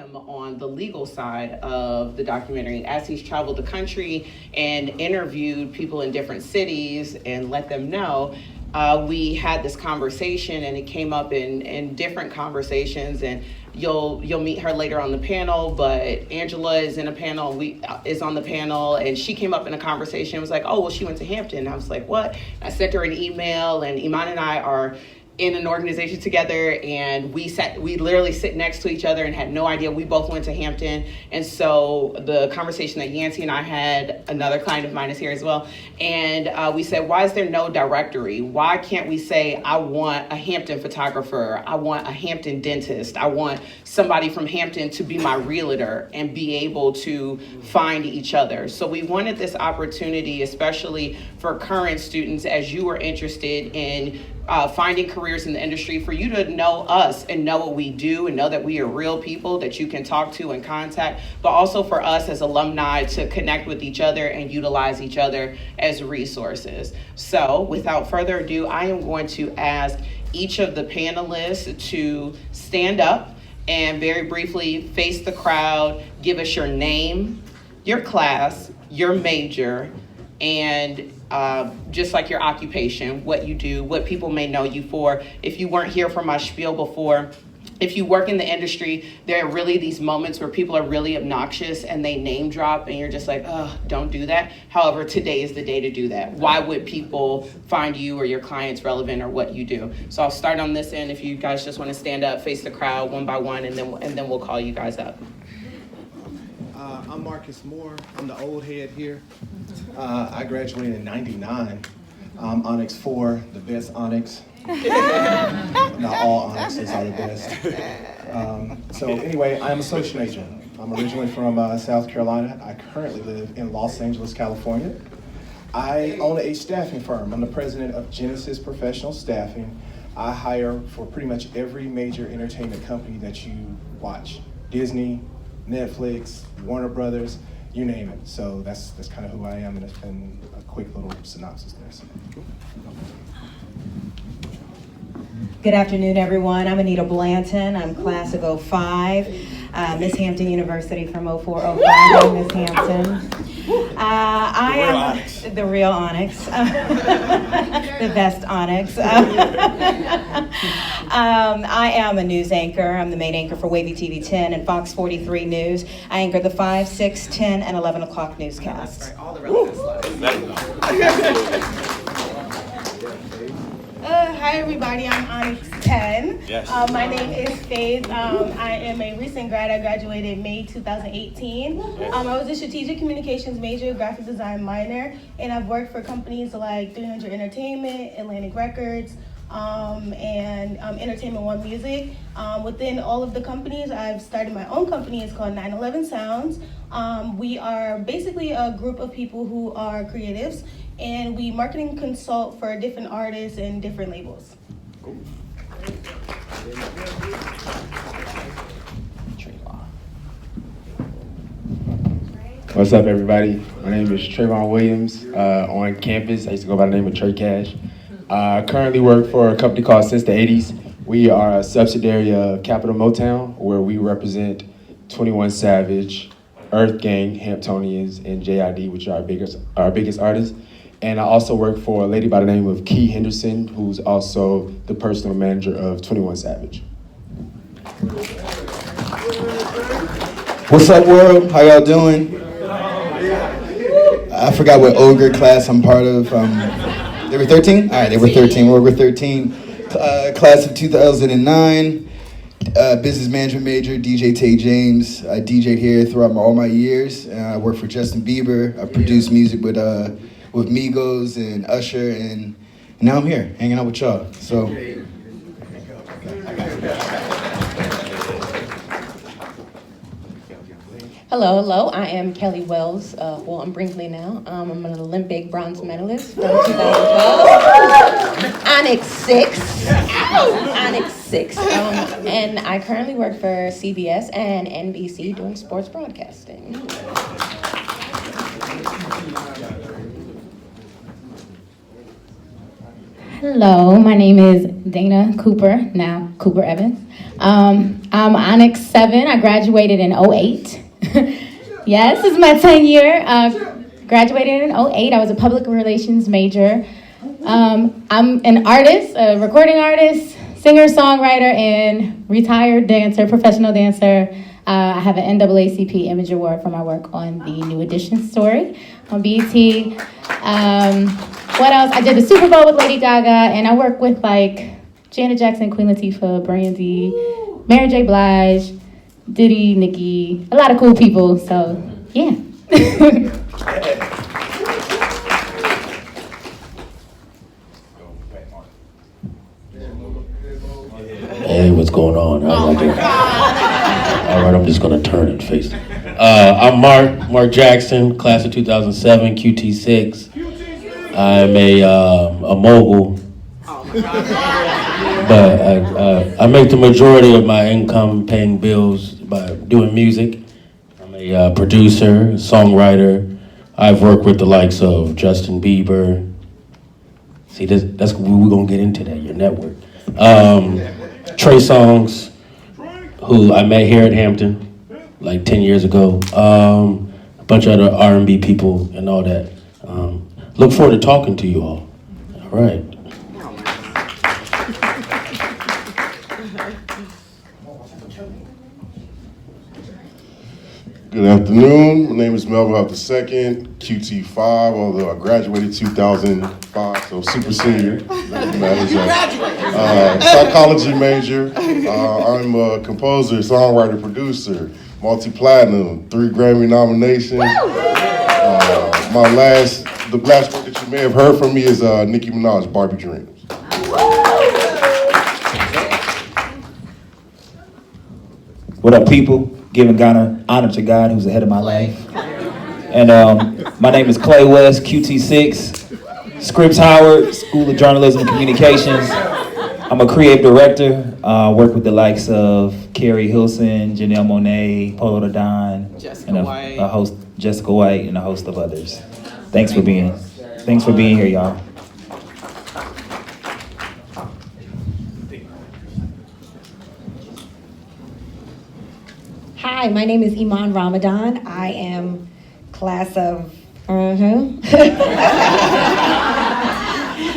him on the legal side of the documentary as he's traveled the country and interviewed people in different cities and let them know. We had this conversation, and it came up in different conversations, and you'll meet her later on the panel, but Angela is in a panel, is on the panel, and she came up in a conversation and was like, oh, well, she went to Hampton. I was like, what? I sent her an email, and Iman and I are in an organization together, and we literally sit next to each other and had no idea we both went to Hampton. And so the conversation that Yancey and I had, another client of mine is here as well, and we said, why is there no directory? Why can't we say, I want a Hampton photographer, I want a Hampton dentist, I want somebody from Hampton to be my realtor, and be able to find each other. So we wanted this opportunity, especially for current students, as you were interested in finding careers in the industry, for you to know us and know what we do and know that we are real people that you can talk to and contact, but also for us as alumni to connect with each other and utilize each other as resources. So without further ado, I am going to ask each of the panelists to stand up and very briefly face the crowd, give us your name, your class, your major, and just like your occupation, what you do, what people may know you for. If you weren't here for my spiel before, if you work in the industry, there are really these moments where people are really obnoxious and they name drop and you're just like, oh, don't do that. However, today is the day to do that. Why would people find you or your clients relevant or what you do? So I'll start on this end. If you guys just want to stand up, face the crowd one by one, and then we'll call you guys up. I'm Marcus Moore. I'm the old head here. I graduated in '99. Onyx 4, the best Onyx. Not all Onyxes are the best. So anyway, I'm a social major. I'm originally from South Carolina. I currently live in Los Angeles, California. I own a staffing firm. I'm the president of Genesis Professional Staffing. I hire for pretty much every major entertainment company that you watch. Disney, Netflix, Warner Brothers, you name it. So that's kind of who I am, and it's been a quick little synopsis there. So. Good afternoon, everyone. I'm Anita Blanton. I'm class of 05, Miss Hampton University from 0405. I'm Miss Hampton. I am the real Onyx, the best Onyx. I am a news anchor. I'm the main anchor for Wavy TV 10 and Fox 43 News. I anchor the 5, 6, 10, and 11 o'clock newscasts. All the relevant slides. Hi everybody, I'm Onyx 10. Yes. My name is Faith. I am a recent grad. I graduated May 2018. I was a strategic communications major, graphic design minor, and I've worked for companies like 300 Entertainment, Atlantic Records, and Entertainment One Music. Within all of the companies, I've started my own company. It's called 911 Sounds. We are basically a group of people who are creatives, and we marketing consult for different artists and different labels. Cool. What's up, everybody? My name is Trayvon Williams. On campus, I used to go by the name of Trey Cash. I currently work for a company called Since the 80s. We are a subsidiary of Capital Motown, where we represent 21 Savage, Earth Gang, Hamptonians, and JID, which are our biggest artists. And I also work for a lady by the name of Key Henderson, who's also the personal manager of 21 Savage. What's up, world? How y'all doing? I forgot what ogre class I'm part of. They were 13? All right, they were 13. We're 13. Class of 2009. Business management major, DJ Tay James. I DJ'd here throughout all my years. I worked for Justin Bieber. I produced music with Migos and Usher, and now I'm here hanging out with y'all. So. Hello, I am Kellie Wells-Brinkley now. I'm an Olympic bronze medalist from 2012. Onyx 6. Onyx 6. And I currently work for CBS and NBC doing sports broadcasting. Hello, my name is Dana Cooper, now Cooper Evans. I'm Onyx 7. I graduated in 08. Yes, this is my 10th year. Graduated in 08. I was a public relations major. I'm an artist, a recording artist, singer, songwriter, and retired dancer, professional dancer. I have an NAACP Image Award for my work on the New Edition story on BET. What else? I did the Super Bowl with Lady Gaga, and I work with like Janet Jackson, Queen Latifah, Brandy, Mary J. Blige, Diddy, Nicki, a lot of cool people. So yeah. Hey, what's going on? All right, I'm just gonna turn and face it. I'm Mark Jackson, class of 2007, QT6. I'm a mogul, but I make the majority of my income paying bills by doing music. I'm a producer, songwriter. I've worked with the likes of Justin Bieber. See, that's we're gonna get into that. Your network. Trey Songz, who I met here at Hampton like 10 years ago. A bunch of other R&B people and all that. Look forward to talking to you all. All right. Good afternoon. My name is Marvin Hough II, QT5, although I graduated 2005, so super senior. Psychology major. I'm a composer, songwriter, producer, multi-platinum, 3 Grammy nominations. The last work that you may have heard from me is Nicki Minaj, Barbie Dreams. What up, people? Giving honor to God, who's ahead of my life. And my name is Kellie West, QT6, Scripps Howard, School of Journalism and Communications. I'm a creative director, work with the likes of Carrie Hilson, Janelle Monáe, Polo Don, and a host, Jessica White, and a host of others. Thanks for being here, y'all. Hi, my name is Iman Ramadan. I am class of 02.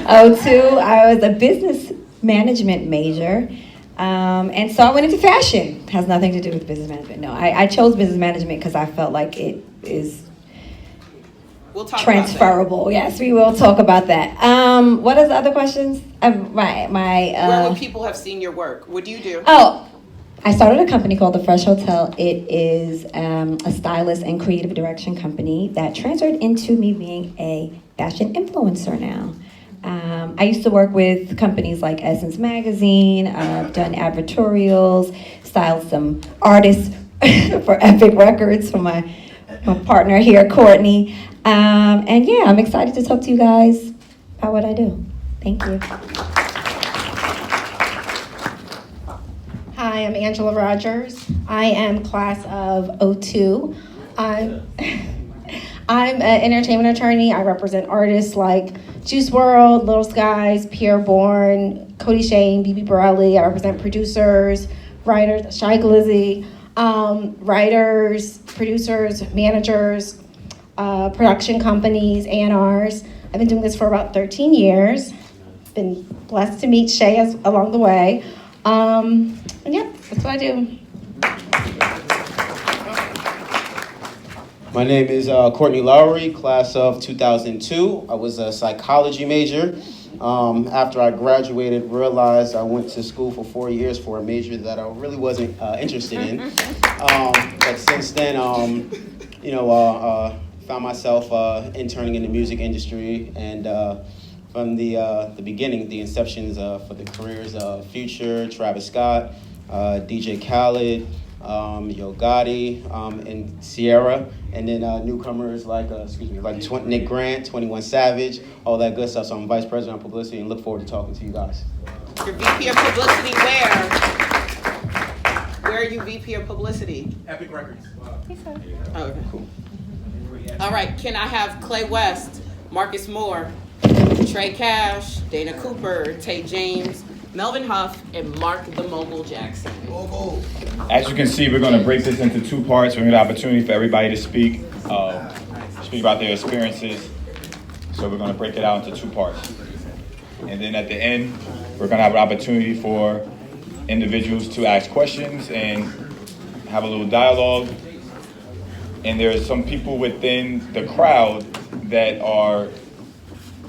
I was a business management major. And so I went into fashion. Has nothing to do with business management. No, I chose business management because I felt like it is transferable. Yes, we will talk about that. What are the other questions? Where would people have seen your work? What do you do? Oh, I started a company called The Fresh Hotel. It is a stylist and creative direction company that transferred into me being a fashion influencer now. I used to work with companies like Essence Magazine. I've done advertorials, styled some artists for Epic Records for my partner here, Courtney. And yeah, I'm excited to talk to you guys about what I do. Thank you. Hi, I'm Angela Rogers. I am class of 02. I'm an entertainment attorney. I represent artists like Juice WRLD, Little Skies, Pierre Bourne, Cody Shane, BB Borelli. I represent producers, writers, Shy Glizzy, writers, producers, managers, production companies, A&Rs. I've been doing this for about 13 years. Been blessed to meet Shay along the way. And yeah, that's what I do. My name is Courtney Lowry, class of 2002. I was a psychology major. After I graduated, realized I went to school for 4 years for a major that I really wasn't interested in. But since then, found myself interning in the music industry, and from the beginning, the inceptions for the careers of Future, Travis Scott, DJ Khaled, Yo Gotti, and Sierra, and then newcomers like Nick Grant, 21 Savage, all that good stuff. So I'm Vice President of Publicity and look forward to talking to you guys. Your VP of Publicity where? Where are you VP of Publicity? Epic Records. Oh, okay, cool. All right, can I have Kellie West, Marcus Moore, Trey Cash, Dana Cooper, Tay James, Melvin Hough, and Mark the Mogul Jackson. As you can see, we're going to break this into two parts. We're going to have an opportunity for everybody to speak about their experiences. So we're going to break it out into two parts. And then at the end, we're going to have an opportunity for individuals to ask questions and have a little dialogue. And there's some people within the crowd that are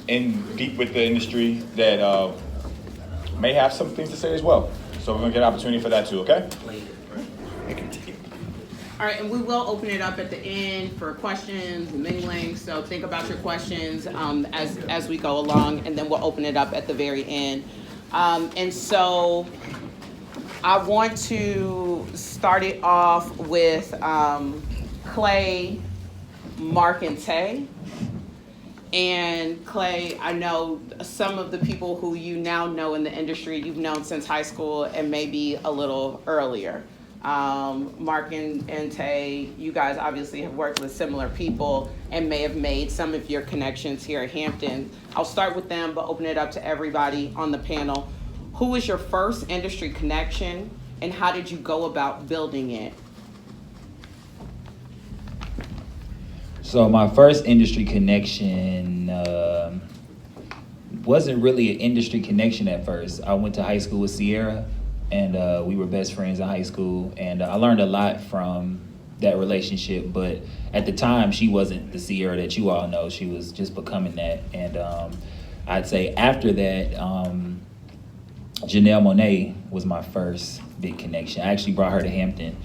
in deep with the industry that may have some things to say as well. So we're going to get an opportunity for that too, okay? All right, and we will open it up at the end for questions and mingling. So think about your questions as we go along, and then we'll open it up at the very end. And so I want to start it off with Clay, Mark, and Tay. And Clay, I know some of the people who you now know in the industry, you've known since high school and maybe a little earlier. Mark and Tay, you guys obviously have worked with similar people and may have made some of your connections here at Hampton. I'll start with them, but open it up to everybody on the panel. Who was your first industry connection, and how did you go about building it? So my first industry connection wasn't really an industry connection at first. I went to high school with Sierra, and we were best friends in high school, and I learned a lot from that relationship. But at the time, she wasn't the Sierra that you all know. She was just becoming that. And I'd say after that, Janelle Monáe was my first big connection. I actually brought her to Hampton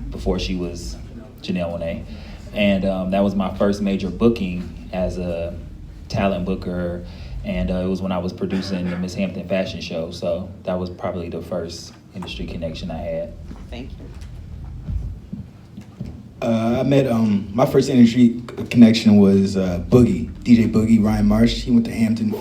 before she was Janelle Monáe. And that was my first major booking as a talent booker. And it was when I was producing the Miss Hampton fashion show. So that was probably the first industry connection I had. Thank you. I met, my first industry connection was Boogie, DJ Boogie, Ryan Marsh. He went to Hampton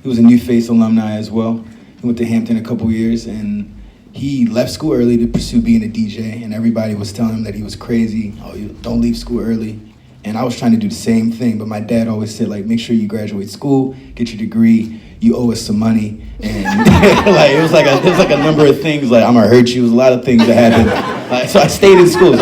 he was a New Face alumni as well. He went to Hampton a couple years, and he left school early to pursue being a DJ, and everybody was telling him that he was crazy. Oh, you don't leave school early. And I was trying to do the same thing, but my dad always said, like, make sure you graduate school, get your degree, you owe us some money. And like it was like a number of things, like I'm gonna hurt you, it was a lot of things that happened. So I stayed in school,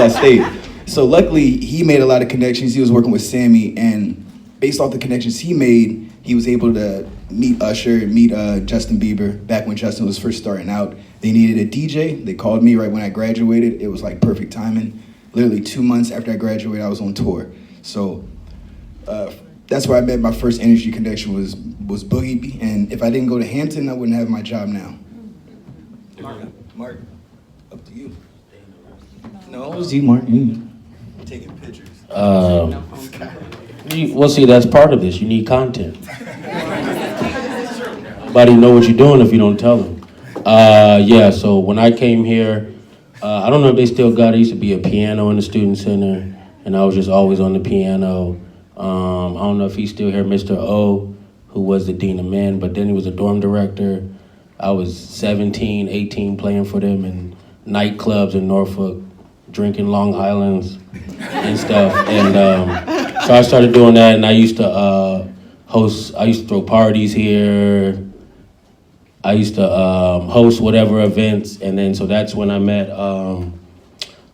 So luckily, he made a lot of connections. He was working with Sammy, and based off the connections he made, he was able to meet Usher, meet Justin Bieber, back when Justin was first starting out. They needed a DJ. They called me right when I graduated. It was like perfect timing. Literally 2 months after I graduated, I was on tour. So that's where I met my first industry connection was Boogie. And if I didn't go to Hampton, I wouldn't have my job now. Mark, up to you. No, it was you, Mark. Taking pictures. Well, see, that's part of this. You need content. Nobody know what you're doing if you don't tell them. Yeah, so when I came here, I don't know if they still got it. There used to be a piano in the student center, and I was just always on the piano. I don't know if he's still here, Mr. O, who was the dean of men, but then he was a dorm director. I was 17, 18 playing for them in nightclubs in Norfolk, drinking Long Islands and stuff. And so I started doing that, and I used to throw parties here. I used to host whatever events, and then so that's when I met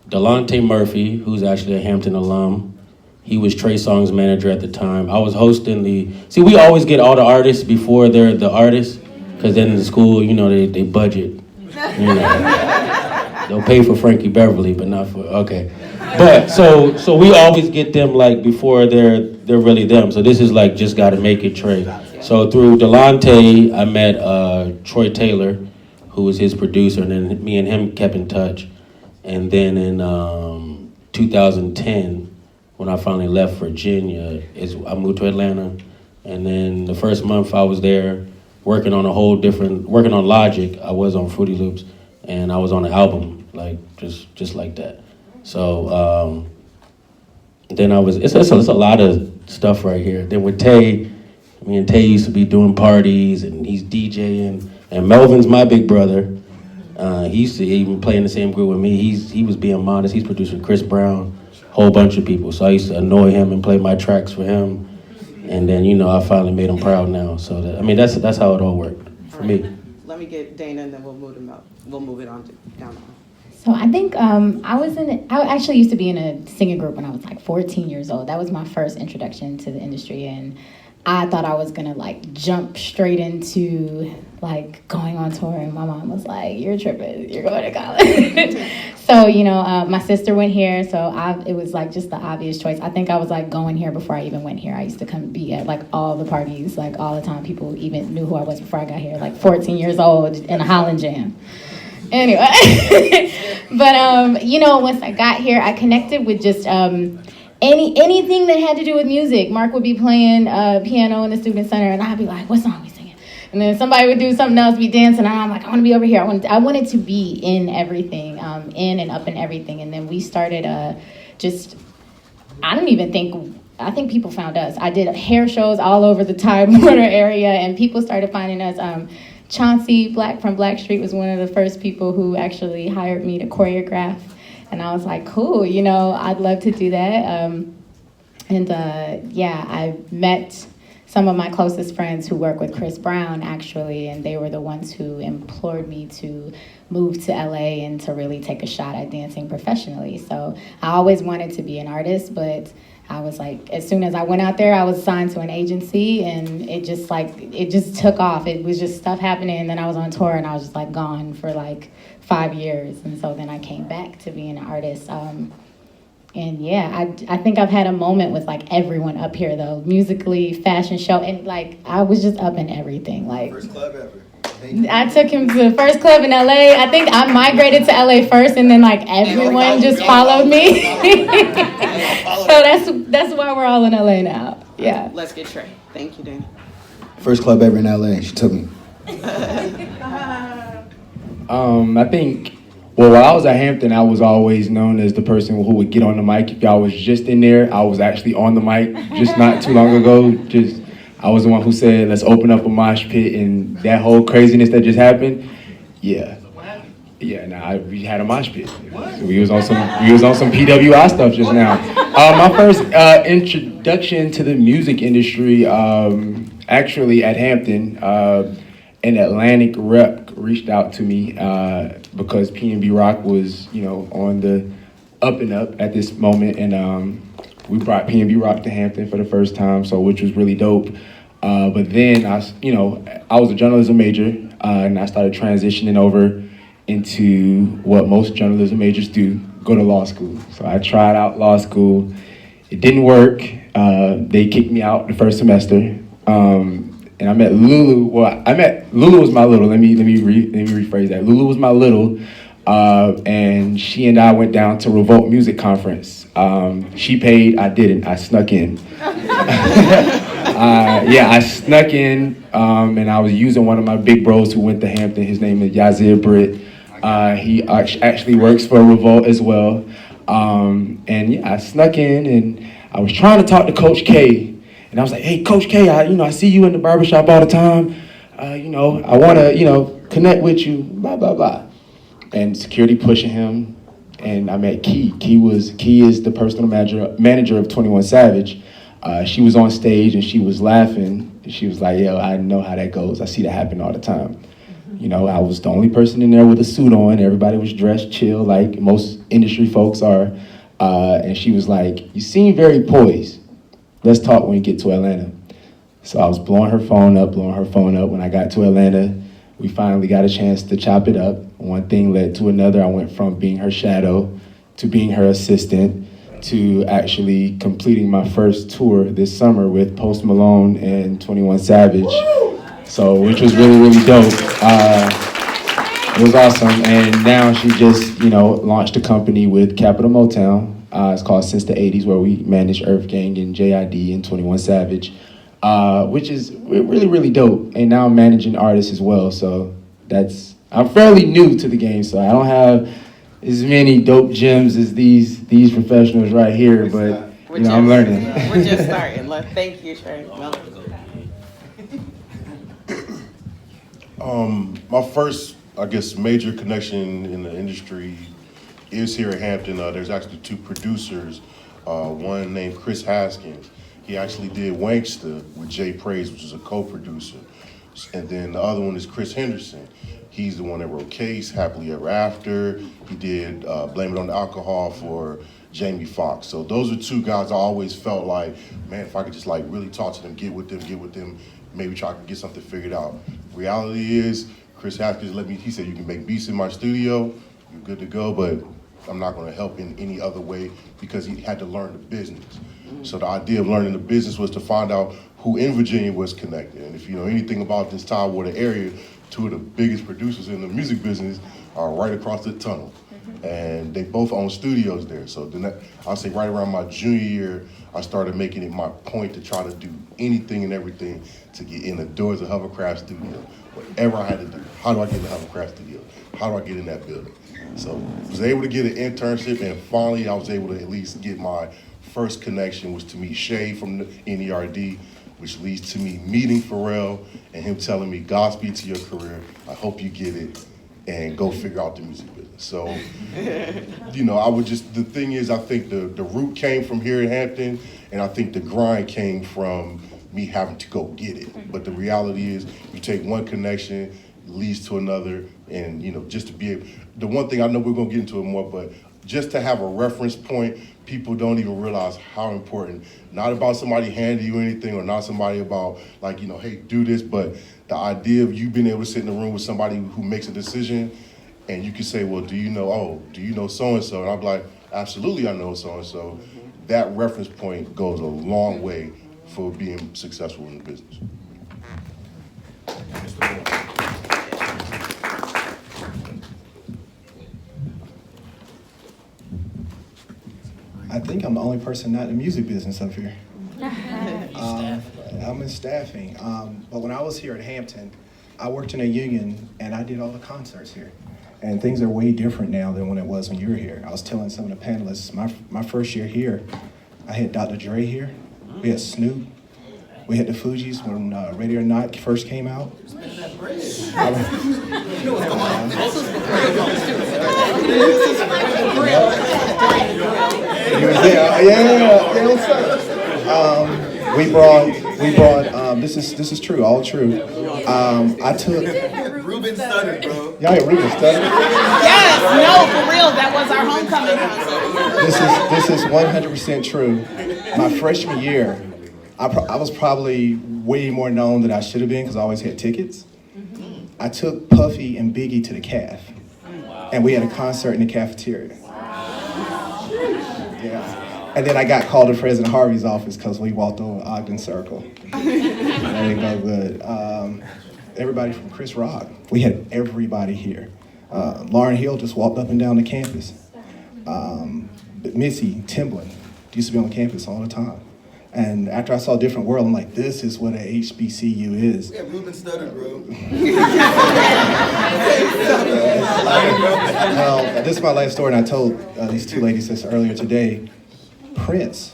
Delonte Murphy, who's actually a Hampton alum. He was Trey Songz's manager at the time. I was hosting we always get all the artists before they're the artists, because then in the school, they budget. They'll pay for Frankie Beverly, but not for, okay. But so we always get them like before they're really them. So this is like just gotta make it Trey. So through Delonte, I met Troy Taylor, who was his producer, and then me and him kept in touch. And then in 2010, when I finally left Virginia, I moved to Atlanta. And then the first month I was there working on Logic. I was on Fruity Loops, and I was on the album, like just like that. So then it's a lot of stuff right here. Then with Tay, me and Tay used to be doing parties, and he's DJing. And Melvin's my big brother. He used to even play in the same group with me. He was being modest. He's producing Chris Brown, a whole bunch of people. So I used to annoy him and play my tracks for him. And then, you know, I finally made them proud now. So, that, I mean, that's how it all worked for me. Let me get Dana, and then we'll move him up. We'll move it on down the hall. So I think I actually used to be in a singing group when I was like 14 years old. That was my first introduction to the industry, and I thought I was gonna like jump straight into like going on tour, and my mom was like, "You're tripping, you're going to college." So, you know, my sister went here, so it was like just the obvious choice. I think I was like going here before I even went here. I used to come be at like all the parties, like all the time. People even knew who I was before I got here, like 14 years old in a Holland Jam. Anyway, but you know, once I got here, I connected with just anything that had to do with music. Mark would be playing piano in the student center, and I'd be like, "What song are we singing?" And then somebody would do something else, be dancing, and I'm like, "I want to be over here." I wanted to be in everything, in and up in everything. And then we started I think people found us. I did hair shows all over the Time Warner area, and people started finding us. Chauncey from Blackstreet was one of the first people who actually hired me to choreograph. And I was like, cool, you know, I'd love to do that. I met some of my closest friends who work with Chris Brown, actually, and they were the ones who implored me to move to LA and to really take a shot at dancing professionally. So I always wanted to be an artist, but I was like, as soon as I went out there, I was signed to an agency, and it just took off. It was just stuff happening, and then I was on tour, and I was just like gone for like 5 years. And so then I came back to being an artist. I think I've had a moment with like everyone up here though, musically, fashion show, and like I was just up in everything. Like First club ever. I took him to the first club in LA. I think I migrated to LA first, and then like everyone just followed me. So that's why we're all in LA now. Yeah. Let's get Trey. Thank you, Dana. First club ever in LA. She took me. I think, well, while I was at Hampton, I was always known as the person who would get on the mic. If y'all was just in there, I was actually on the mic just not too long ago. I was the one who said, "Let's open up a mosh pit," and that whole craziness that just happened. Yeah. Yeah, we had a mosh pit. We was on some PWI stuff just now. My first introduction to the music industry, actually at Hampton, an Atlantic rep reached out to me because P&B Rock was, you know, on the up and up at this moment, and we brought P&B Rock to Hampton for the first time, which was really dope. But then I was a journalism major, and I started transitioning over into what most journalism majors do, go to law school. So I tried out law school. It didn't work. They kicked me out the first semester. And I met Lulu. Lulu was my little. Let me rephrase that. Lulu was my little, and she and I went down to Revolt Music Conference. She paid. I didn't. I snuck in. I snuck in, and I was using one of my big bros who went to Hampton. His name is Yazir Britt. He actually works for Revolt as well. I snuck in, and I was trying to talk to Coach K. And I was like, "Hey, Coach K, I see you in the barbershop all the time. I want to, connect with you, blah, blah, blah." And security pushing him. And I met Key. Key is the personal manager of 21 Savage. She was on stage and she was laughing. And she was like, "Yo, I know how that goes. I see that happen all the time." I was the only person in there with a suit on. Everybody was dressed chill like most industry folks are. And she was like, "You seem very poised. Let's talk when you get to Atlanta." So I was blowing her phone up. When I got to Atlanta, we finally got a chance to chop it up. One thing led to another. I went from being her shadow to being her assistant to actually completing my first tour this summer with Post Malone and 21 Savage. Which was really, really dope. It was awesome. And now she just, launched a company with Capitol Motown. It's called Since the 80s, where we manage Earth Gang and JID and 21 Savage, which is really, really dope. And now I'm managing artists as well. So I'm fairly new to the game, so I don't have as many dope gems as these professionals right here, but I'm learning. We're just starting. Thank you, Trey. My first, major connection in the industry is here at Hampton. There's actually two producers, one named Chris Haskins, He actually did Wankster with Jay Praise, which is a co-producer. And then the other one is Chris Henderson. He's the one that wrote Case, Happily Ever After. He did Blame It on the Alcohol for Jamie Foxx. So those are two guys I always felt like, man, if I could just like really talk to them, get with them, maybe try to get something figured out. Reality is, Chris Haskins he said, you can make beats in my studio, you're good to go, but I'm not gonna help in any other way because he had to learn the business. So the idea of learning the business was to find out who in Virginia was connected. And if you know anything about this Tidewater area, two of the biggest producers in the music business are right across the tunnel. And they both own studios there. So then I'll say right around my junior year, I started making it my point to try to do anything and everything to get in the doors of Hovercraft Studio. Whatever I had to do. How do I get in the Hovercraft Studio? How do I get in that building? So I was able to get an internship, and finally I was able to at least get my first connection, was to meet Shay from the NERD, which leads to me meeting Pharrell and him telling me, Godspeed to your career, I hope you get it, and go figure out the music business. So, you know, the thing is, I think the root came from here in Hampton, and I think the grind came from me having to go get it. But the reality is, you take one connection, leads to another, and you know, just to be able, the one thing I know we're gonna get into it more, but just to have a reference point, people don't even realize how important, not about somebody handing you anything or not somebody about like, you know, hey, do this, but the idea of you being able to sit in a room with somebody who makes a decision and you can say, well, do you know so-and-so? And I'm like, absolutely I know so-and-so. That reference point goes a long way for being successful in the business. I think I'm the only person not in the music business up here. I'm in staffing. But when I was here at Hampton, I worked in a union and I did all the concerts here. And things are way different now than when it was when you were here. I was telling some of the panelists, my first year here, I had Dr. Dre here, we had Snoop, we had the Fugees when Ready or Not first came out. He was there. Yeah, what's up? We brought. This is true, all true. I took. Ruben Studdard, bro. Y'all hear Ruben Studdard? Yes, no, for real. That was our homecoming concert. This is 100% true. My freshman year, I was probably way more known than I should have been because I always had tickets. I took Puffy and Biggie to the CAF, and we had a concert in the cafeteria. Yeah. And then I got called to President Harvey's office because we walked over Ogden Circle. That ain't no good. Everybody from Chris Rock. We had everybody here. Lauryn Hill just walked up and down the campus. Missy Timbaland used to be on campus all the time. And after I saw Different World, I'm like, this is what a HBCU is. Yeah, Ruben Studdard, bro. This is my life story, and I told these two ladies this earlier today. Prince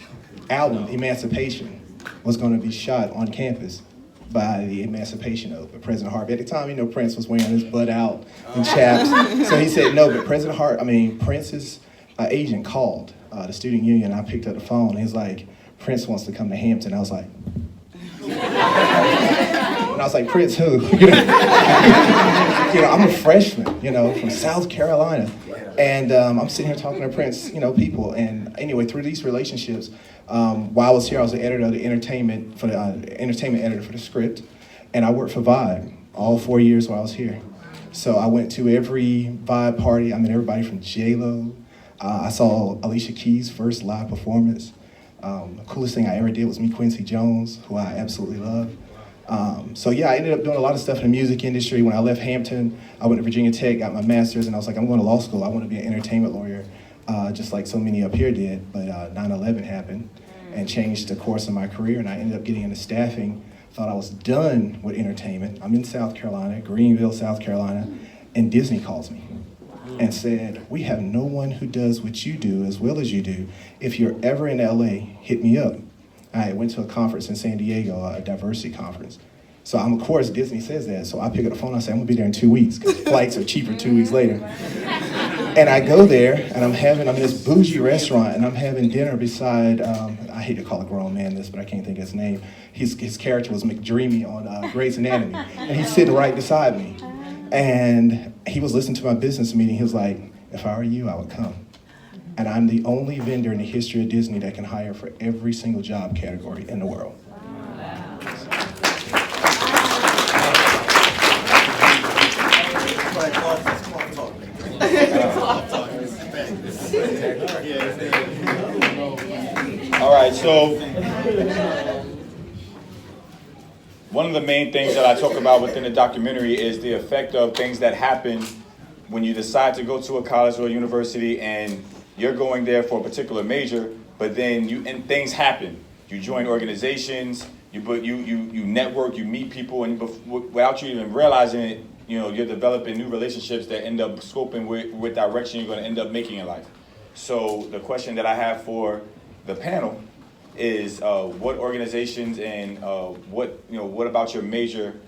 album, Emancipation, was going to be shot on campus by the Emancipation Oath, but President Harvey. At the time, you know, Prince was wearing his butt out and chaps. So he said no, but Prince's agent called the student union. I picked up the phone, and he's like, Prince wants to come to Hampton. I was like, and I was like, Prince who? I'm a freshman, from South Carolina. And I'm sitting here talking to Prince, people. And anyway, through these relationships, while I was here, I was the editor of the entertainment editor for the script. And I worked for Vibe all 4 years while I was here. So I went to every Vibe party. I met everybody from J-Lo. I saw Alicia Keys' first live performance. The coolest thing I ever did was meet Quincy Jones, who I absolutely love. I ended up doing a lot of stuff in the music industry. When I left Hampton, I went to Virginia Tech, got my master's, and I was like, I'm going to law school. I want to be an entertainment lawyer, just like so many up here did. But 9/11 happened and changed the course of my career, and I ended up getting into staffing. Thought I was done with entertainment. I'm in South Carolina, Greenville, South Carolina, and Disney calls me and said, we have no one who does what you do as well as you do. If you're ever in LA, hit me up. I went to a conference in San Diego, a diversity conference. So of course, Disney says that. So I pick up the phone and I say, I'm gonna be there in 2 weeks, because flights are cheaper 2 weeks later. And I go there, and I'm in this bougie restaurant, and I'm having dinner beside, I hate to call a grown man this, but I can't think of his name. His character was McDreamy on Grey's Anatomy, and he's sitting right beside me. And he was listening to my business meeting. He was like, if I were you, I would come. And I'm the only vendor in the history of Disney that can hire for every single job category in the world. All right, so one of the main things that I talk about within the documentary is the effect of things that happen when you decide to go to a college or a university and you're going there for a particular major, but then things happen. You join organizations, you network, you meet people, and without you even realizing it, you're developing new relationships that end up scoping what direction you're going to end up making in life. So the question that I have for the panel is, what organizations and what about your major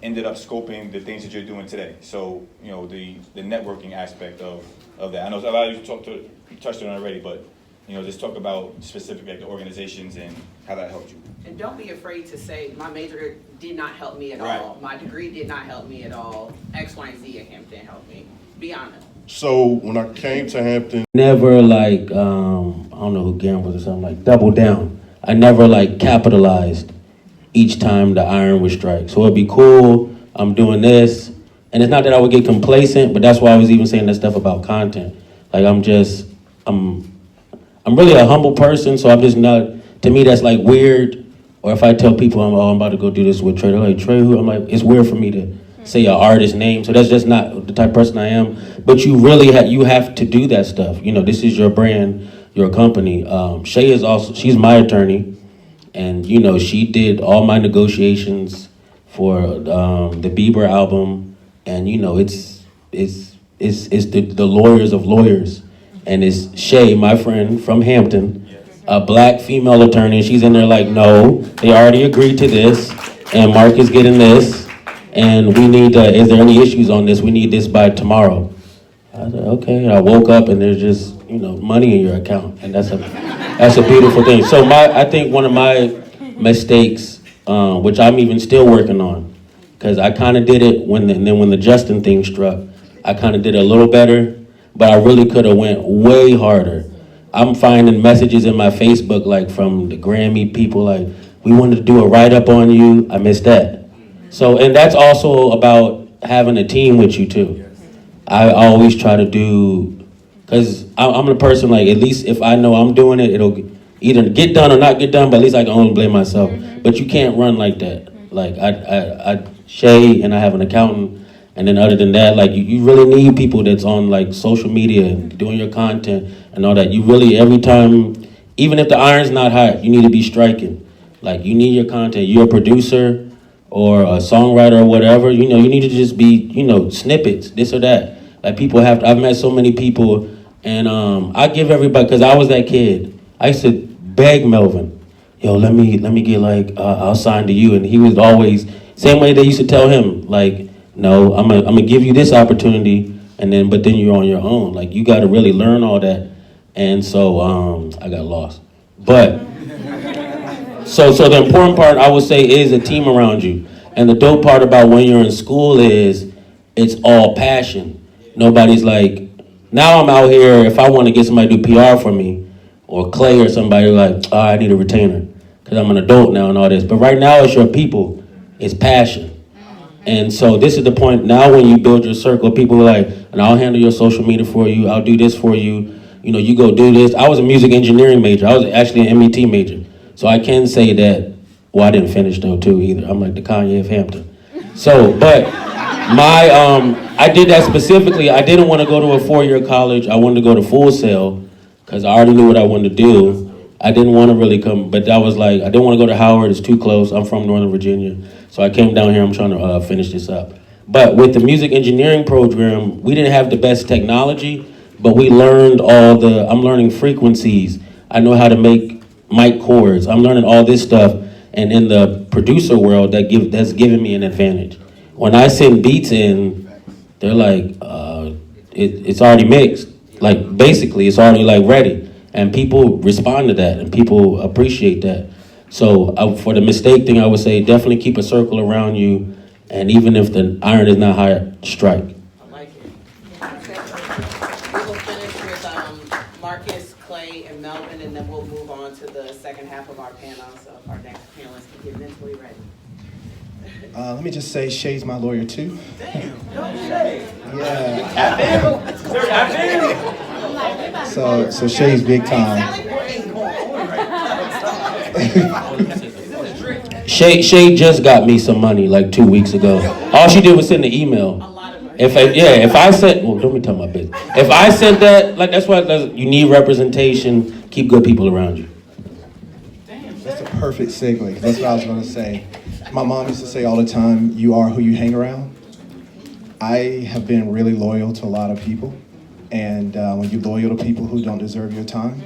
ended up scoping the things that you're doing today? So the networking aspect of that. I know a lot of you touched on it already, but just talk about specifically like the organizations and how that helped you. And don't be afraid to say my major did not help me at all. My degree did not help me at all. X, Y, and Z at Hampton helped me. Be honest. So when I came to Hampton, Never like, I don't know who gambled or something, like double down. I never like capitalized each time the iron would strike. So it'd be cool, I'm doing this. And it's not that I would get complacent, but that's why I was even saying that stuff about content. Like I'm really a humble person, so I'm just not, to me that's like weird. Or if I tell people I'm about to go do this with Trey, they're like, Trey who? I'm like, it's weird for me to say an artist name, so that's just not the type of person I am. But you really you have to do that stuff. This is your brand, your company. Shay is also, she's my attorney, and she did all my negotiations for the Bieber album, and it's the lawyers of lawyers, and it's Shay, my friend from Hampton, a black female attorney. She's in there like, no, they already agreed to this, and Mark is getting this. And we need, is there any issues on this? We need this by tomorrow. I said, okay. And I woke up and there's just, money in your account. And that's a beautiful thing. So I think one of my mistakes, which I'm even still working on, because I kind of did it when the Justin thing struck, I kind of did it a little better, but I really could have went way harder. I'm finding messages in my Facebook, like from the Grammy people, like, we wanted to do a write-up on you. I missed that. So, and that's also about having a team with you too. I always try to do, because I'm the person, like, at least if I know I'm doing it, it'll either get done or not get done, but at least I can only blame myself. But you can't run like that. Like, I Shay, and I have an accountant, and then other than that, like, you really need people that's on, like, social media and doing your content and all that. You really, every time, even if the iron's not hot, you need to be striking. Like, you need your content. You're a producer or a songwriter or whatever, you need to just be, snippets, this or that. Like I've met so many people, and I give everybody, because I was that kid. I used to beg Melvin, let me get like, I'll sign to you. And he was always, same way they used to tell him, like, no, I'm gonna give you this opportunity, but then you're on your own. Like, you gotta really learn all that. And so I got lost. But, So the important part, I would say, is a team around you. And the dope part about when you're in school is it's all passion. Nobody's like, now I'm out here, if I want to get somebody to do PR for me, or Clay or somebody, like, I need a retainer, because I'm an adult now and all this. But right now, it's your people. It's passion. And so this is the point, now when you build your circle, people are like, and I'll handle your social media for you, I'll do this for you, you go do this. I was a music engineering major. I was actually an MET major. So I can say that, well, I didn't finish though too either. I'm like the Kanye of Hampton. So, but I did that specifically. I didn't want to go to a 4-year college. I wanted to go to Full Sail because I already knew what I wanted to do. I didn't want to really come, but that was like, I didn't want to go to Howard. It's too close. I'm from Northern Virginia. So I came down here. I'm trying to finish this up. But with the music engineering program, we didn't have the best technology, but we learned I'm learning frequencies. I know how to make mic chords. I'm learning all this stuff, and in the producer world, that's given me an advantage. When I send beats in, they're like, it's already mixed. Like basically, it's already like ready, and people respond to that, and people appreciate that. So for the mistake thing, I would say definitely keep a circle around you, and even if the iron is not hot, strike. I like it. We will finish with Marcus, Clay, and Melvin, and then we'll move on to the second half of our panel. So if our next panelists can get mentally ready. Let me just say, Shay's my lawyer too. Yeah. So Shay's big time. Shay just got me some money like 2 weeks ago. All she did was send an email. If I sent, well, don't be telling my business. If I sent that, like that's why you need representation. Keep good people around you. That's a perfect segue, because that's what I was going to say. My mom used to say all the time, you are who you hang around. I have been really loyal to a lot of people, and when you're loyal to people who don't deserve your time,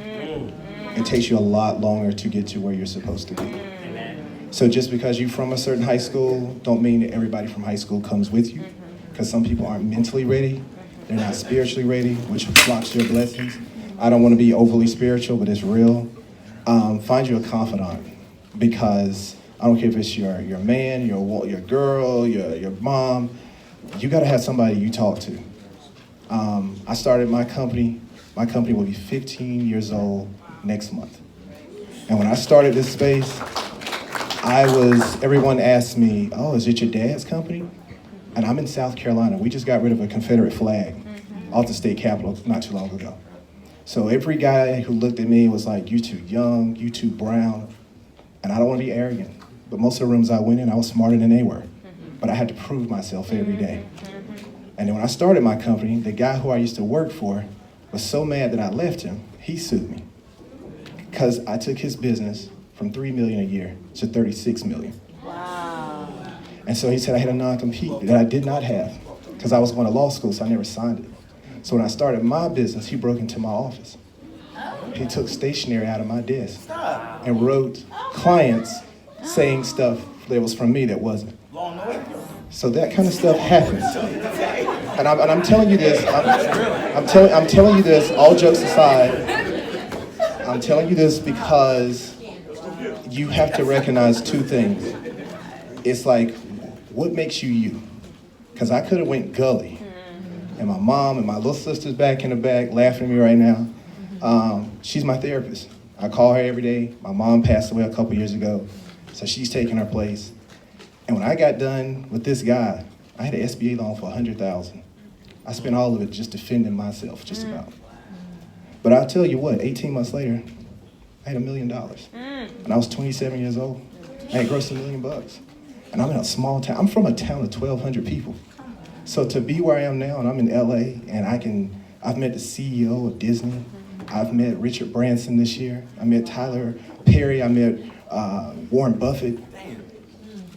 it takes you a lot longer to get to where you're supposed to be. So just because you're from a certain high school, don't mean that everybody from high school comes with you, because some people aren't mentally ready, they're not spiritually ready, which blocks your blessings. I don't want to be overly spiritual, but it's real. Find you a confidant, because I don't care if it's your man, your girl, your mom. You got to have somebody you talk to. I started my company. My company will be 15 years old next month. And when I started this space, everyone asked me, oh, is it your dad's company? And I'm in South Carolina. We just got rid of a Confederate flag off the state capitol not too long ago. So every guy who looked at me was like, you too young, you too brown. And I don't want to be arrogant, but most of the rooms I went in, I was smarter than they were. But I had to prove myself every day. And then when I started my company, the guy who I used to work for was so mad that I left him, he sued me. Because I took his business from $3 million a year to $36 million. Wow. And so he said I had a non-compete that I did not have, because I was going to law school, so I never signed it. So when I started my business, he broke into my office. He took stationery out of my desk and wrote clients saying stuff that was from me that wasn't. So that kind of stuff happens. And I'm telling you this, I'm telling you this, all jokes aside, I'm telling you this because you have to recognize two things. It's like, what makes you you? Because I could have went gully. And my mom and my little sister's back in the back laughing at me right now. She's my therapist. I call her every day. My mom passed away a couple years ago, so she's taking her place. And when I got done with this guy, I had an SBA loan for $100,000. I spent all of it just defending myself, just about. But I'll tell you what, 18 months later, I had $1 million. And I was 27 years old. I had grossed $1 million. And I'm in a small town. I'm from a town of 1,200 people. So to be where I am now, and I'm in LA, and I've met the CEO of Disney. I've met Richard Branson this year. I met Tyler Perry. I met Warren Buffett.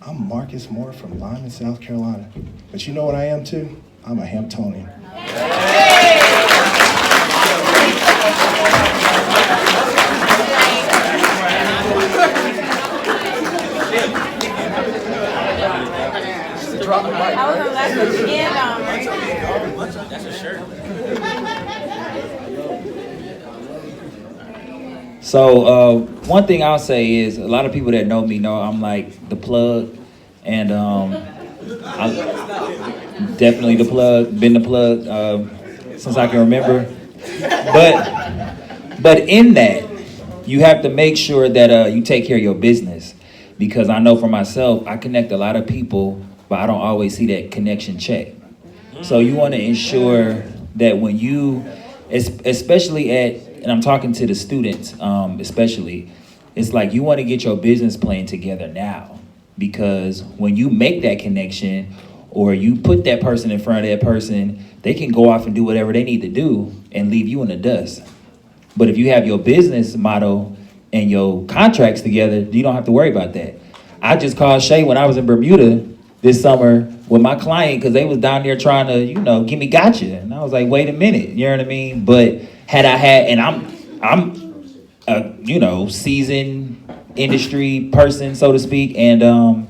I'm Marcus Moore from Lyman, South Carolina. But you know what I am too? I'm a Hamptonian. Drop the mic. I was gonna let the end on, right? That's a shirt. So one thing I'll say is a lot of people that know me know I'm like the plug, and I'm definitely the plug, been the plug since I can remember. But in that, you have to make sure that you take care of your business, because I know for myself, I connect a lot of people, but I don't always see that connection check. So you want to ensure that when you, especially and I'm talking to the students especially, it's like you want to get your business plan together now, because when you make that connection or you put that person in front of that person, they can go off and do whatever they need to do and leave you in the dust. But if you have your business model and your contracts together, you don't have to worry about that. I just called Shay when I was in Bermuda this summer with my client, because they was down there trying to, give me gotcha. And I was like, wait a minute, you know what I mean? But had I had, and I'm a, seasoned industry person, so to speak, and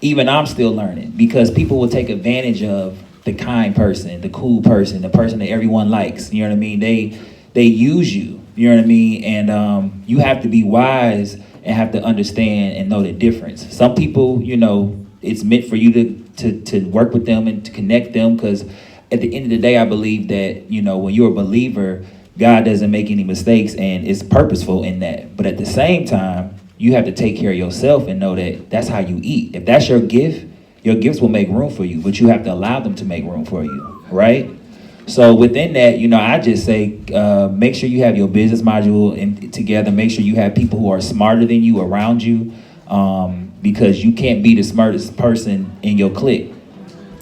even I'm still learning, because people will take advantage of the kind person, the cool person, the person that everyone likes. You know what I mean? They use you. You know what I mean? And you have to be wise and have to understand and know the difference. Some people, you know, it's meant for you to work with them and to connect them, because at the end of the day, I believe that, you know, when you're a believer, God doesn't make any mistakes and it's purposeful in that. But at the same time, you have to take care of yourself and know that that's how you eat. If that's your gift, your gifts will make room for you, but you have to allow them to make room for you, right? So within that, you know, I just say, make sure you have your business module together. Make sure you have people who are smarter than you around you, because you can't be the smartest person in your clique.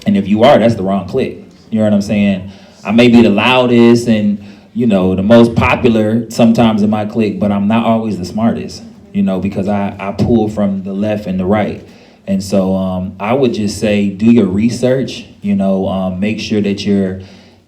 And if you are, that's the wrong clique. You know what I'm saying? I may be the loudest and, you know, the most popular sometimes in my clique, but I'm not always the smartest, you know, because I pull from the left and the right. And so I would just say, do your research, you know, make sure that you're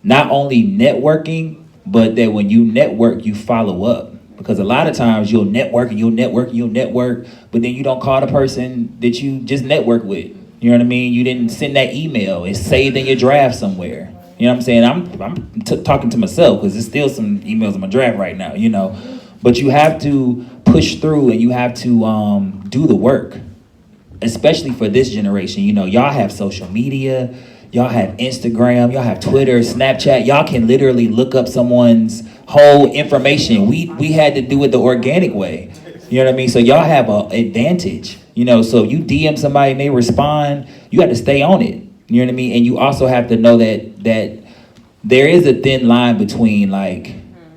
not only networking, but that when you network, you follow up. Because a lot of times you'll network, but then you don't call the person that you just network with. You know what I mean? You didn't send that email. It's saved in your draft somewhere. You know what I'm saying? I'm talking to myself because there's still some emails in my draft right now, you know. But you have to push through and you have to do the work, especially for this generation. You know, y'all have social media, y'all have Instagram, y'all have Twitter, Snapchat. Y'all can literally look up someone's whole information. We had to do it the organic way. You know what I mean? So y'all have an advantage. You know, so you DM somebody and they respond, you have to stay on it. You know what I mean? And you also have to know that there is a thin line between like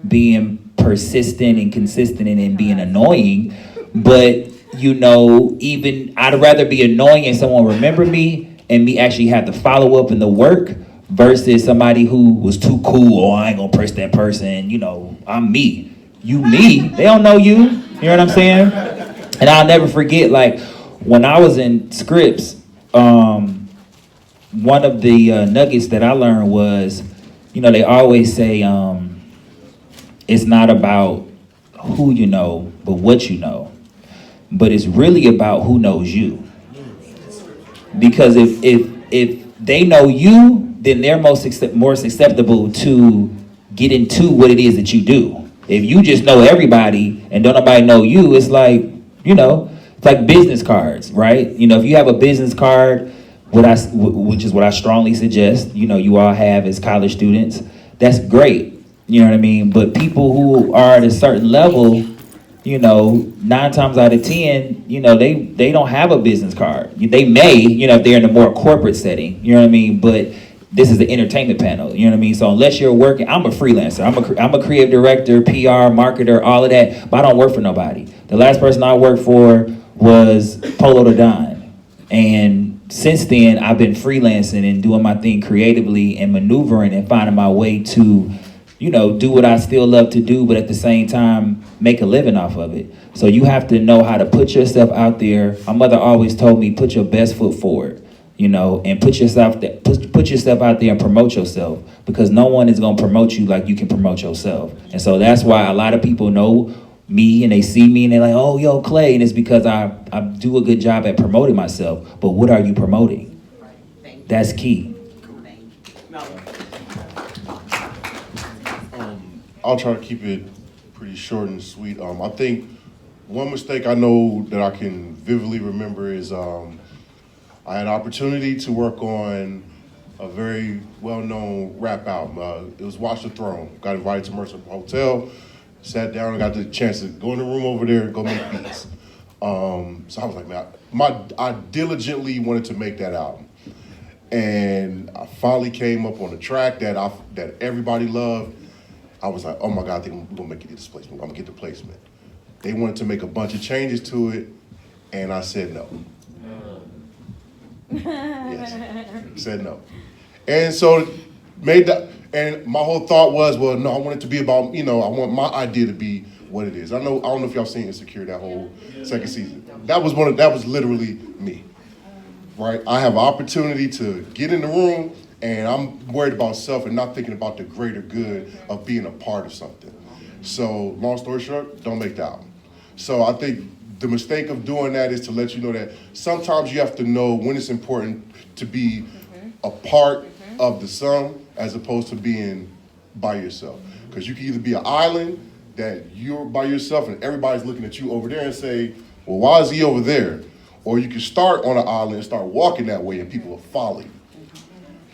being persistent and consistent and being annoying. But, you know, even I'd rather be annoying and someone remember me and me actually have to follow up in the work versus somebody who was too cool. Oh, I ain't gonna press that person. You know, I'm me. You me. They don't know you. You know what I'm saying? And I'll never forget, like, when I was in Scripps, one of the nuggets that I learned was, you know, they always say it's not about who you know, but what you know. But it's really about who knows you. Because if they know you, then they're more susceptible to get into what it is that you do. If you just know everybody and don't nobody know you, it's like, you know, it's like business cards, right? You know, if you have a business card, which is what I strongly suggest, you know, you all have as college students, that's great. You know what I mean? But people who are at a certain level, you know, 9 times out of 10, you know, they don't have a business card. They may, you know, if they're in a more corporate setting, you know what I mean? But this is the entertainment panel, you know what I mean? So unless you're working, I'm a freelancer. I'm a creative director, PR, marketer, all of that, but I don't work for nobody. The last person I worked for was Polo the Don. And since then, I've been freelancing and doing my thing creatively and maneuvering and finding my way to, you know, do what I still love to do, but at the same time, make a living off of it. So you have to know how to put yourself out there. My mother always told me, put your best foot forward, you know, and put yourself out there and promote yourself, because no one is going to promote you like you can promote yourself. And so that's why a lot of people know me and they see me and they're like, oh, yo, Clay. And it's because I do a good job at promoting myself. But what are you promoting? That's key. I'll try to keep it pretty short and sweet. I think one mistake I know that I can vividly remember is I had an opportunity to work on a very well-known rap album. It was Watch the Throne. Got invited to Mercer Hotel, sat down and got the chance to go in the room over there and go make beats. So I was like, man, I diligently wanted to make that album. And I finally came up on a track that everybody loved. I was like, oh my God, I think I'm gonna make it this placement. I'm gonna get the placement. They wanted to make a bunch of changes to it, and I said no. Yes, said no. And so and my whole thought was, well, no, I want it to be about, you know, I want my idea to be what it is. I don't know if y'all seen Insecure, that whole second season. That was literally me, right? I have an opportunity to get in the room, and I'm worried about self and not thinking about the greater good of being a part of something. So long story short, don't make the album. So I think the mistake of doing that is to let you know that sometimes you have to know when it's important to be a part of the sum as opposed to being by yourself. Because you can either be an island that you're by yourself and everybody's looking at you over there and say, well, why is he over there? Or you can start on an island and start walking that way and people will follow you.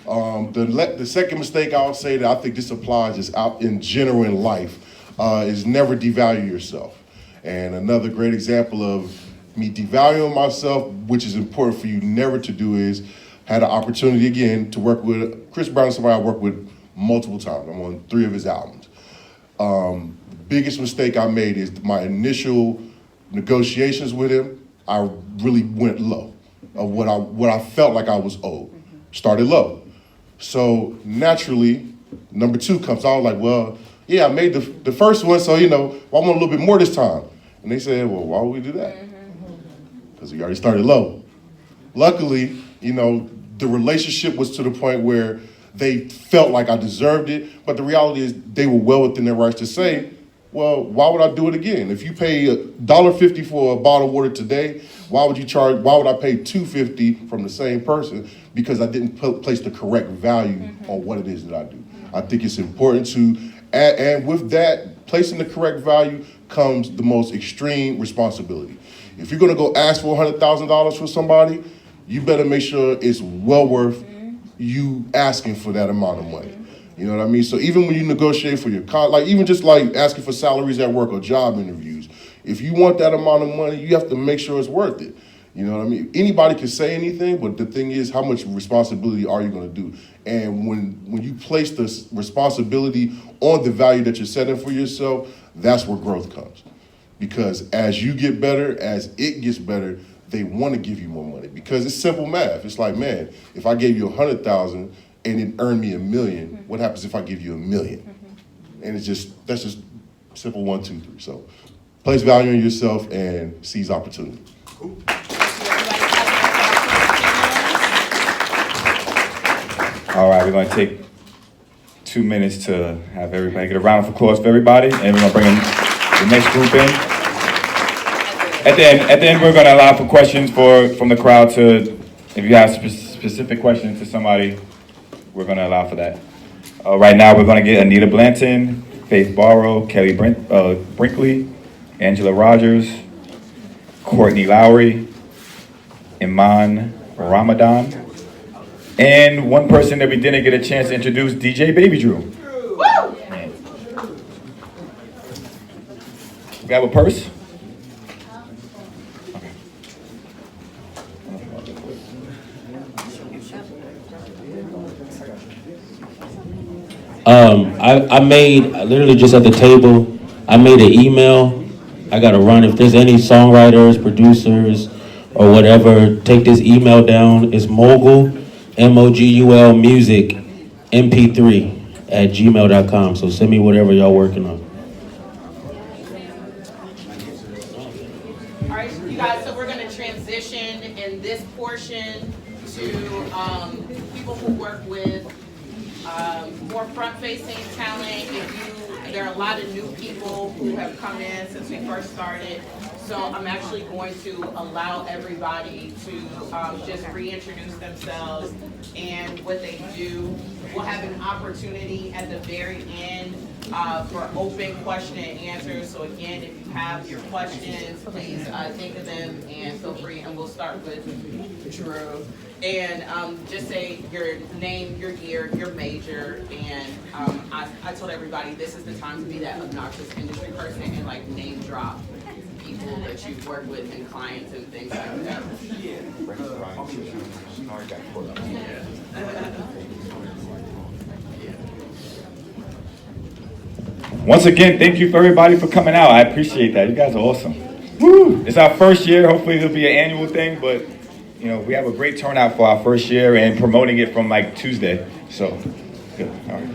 The second mistake I would say that I think this applies just out in general in life is never devalue yourself. And another great example of me devaluing myself, which is important for you never to do, is had an opportunity again to work with Chris Brown, somebody I worked with multiple times. I'm on 3 of his albums. The biggest mistake I made is my initial negotiations with him. I really went low of what I felt like I was owed. Started low. So naturally, number 2 comes out like, well, yeah, I made the first one, so I want a little bit more this time. And they said, well, why would we do that? Because we already started low. Luckily, the relationship was to the point where they felt like I deserved it, but the reality is they were well within their rights to say, well, why would I do it again? If you pay $1.50 for a bottle of water today, why would I pay $2.50 from the same person? Because I didn't place the correct value on what it is that I do. I think it's important to, and with that, placing the correct value comes the most extreme responsibility. If you're gonna go ask for $100,000 for somebody, you better make sure it's well worth you asking for that amount of money. You know what I mean? So even when you negotiate for your even just like asking for salaries at work or job interviews, if you want that amount of money, you have to make sure it's worth it. You know what I mean? Anybody can say anything, but the thing is, how much responsibility are you going to do? And when you place the responsibility on the value that you're setting for yourself, that's where growth comes. Because as you get better, as it gets better, they want to give you more money because it's simple math. It's like, man, if I gave you 100,000 and it earned me $1 million, what happens if I give you $1 million? And that's just simple 1, 2, 3. So place value in yourself and seize opportunity. Cool. All right, we're going to take 2 minutes to have everybody get a round of applause for everybody, and we're going to bring in the next group in. At the end, we're going to allow for questions from the crowd to, if you have specific questions to somebody, we're going to allow for that. Right now, we're going to get Anita Blanton, Faith Barrow, Kellie Brinkley, Angela Rogers, Courtney Lowry, Iman Ramadan, and one person that we didn't get a chance to introduce, DJ Babeydrew. Woo! We have a purse? I made, literally just at the table, I made an email. I gotta run. If there's any songwriters, producers, or whatever, take this email down. It's mogul, M-O-G-U-L, music, mp3 at gmail.com. So send me whatever y'all working on. All right, you guys, so we're gonna transition in this portion to people who work with more front-facing talent. There are a lot of new people who have come in since we first started. So I'm actually going to allow everybody to just reintroduce themselves and what they do. We'll have an opportunity at the very end for open question and answers. So again, if you have your questions, please think of them and feel free. And we'll start with Drew. And just say your name, your year, your major, and I told everybody this is the time to be that obnoxious industry person and like name drop people that you've worked with and clients and things like that. Once again, thank you for everybody for coming out. I appreciate that. You guys are awesome. Woo! It's our first year. Hopefully it'll be an annual thing, but we have a great turnout for our first year and promoting it from like Tuesday. So, good. All right.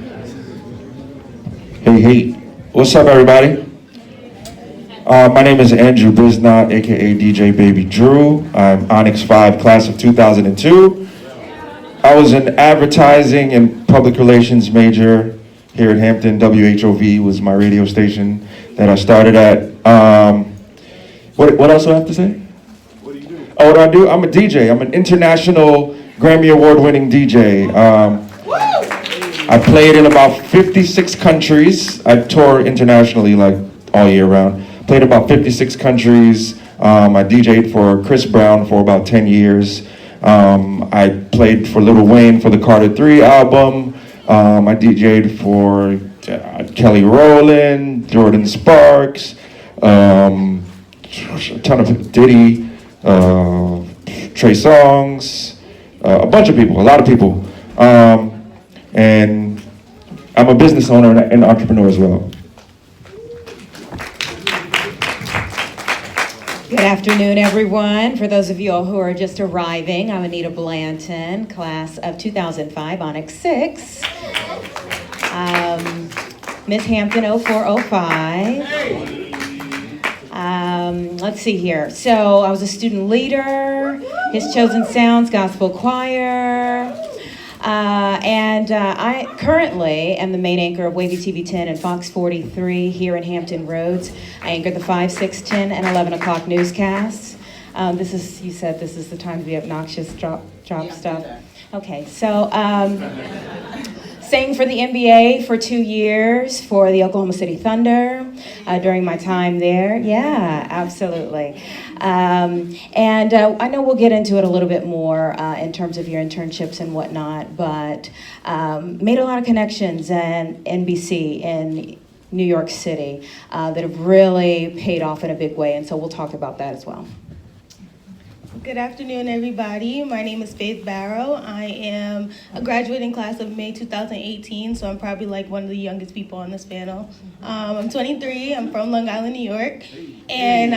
Hey. What's up, everybody? My name is Andrew Bisnaught, aka DJ Babeydrew. I'm Onyx 5, class of 2002. I was an advertising and public relations major here at Hampton. WHOV was my radio station that I started at. What else do I have to say? What do you do? Oh, what do I do? I'm a DJ. I'm an international Grammy Award winning DJ. I played in about 56 countries. I tour internationally like all year round. Played about 56 countries. I DJ'd for Chris Brown for about 10 years. I played for Lil Wayne for the Carter 3 album. I DJ'd for Kelly Rowland, Jordan Sparks, a ton of Diddy, Trey Songz, a bunch of people, a lot of people. And I'm a business owner and entrepreneur as well. Good afternoon, everyone. For those of you who are just arriving, I'm Anita Blanton, class of 2005, Onyx 6. Miss Hampton 0405. Let's see here. So I was a student leader, His Chosen Sounds Gospel Choir. And I currently am the main anchor of Wavy TV 10 and Fox 43 here in Hampton Roads. I anchor the 5, 6, 10, and 11 o'clock newscasts. You said this is the time to be obnoxious, drop stuff. Okay, so sang for the NBA for 2 years for the Oklahoma City Thunder during my time there. Yeah, absolutely. And I know we'll get into it a little bit more in terms of your internships and whatnot, but made a lot of connections in NBC in New York City that have really paid off in a big way, and so we'll talk about that as well. Good afternoon, everybody. My name is Faith Barrow. I am a graduating class of May 2018, so I'm probably like one of the youngest people on this panel. I'm 23. I'm from Long Island, New York. And,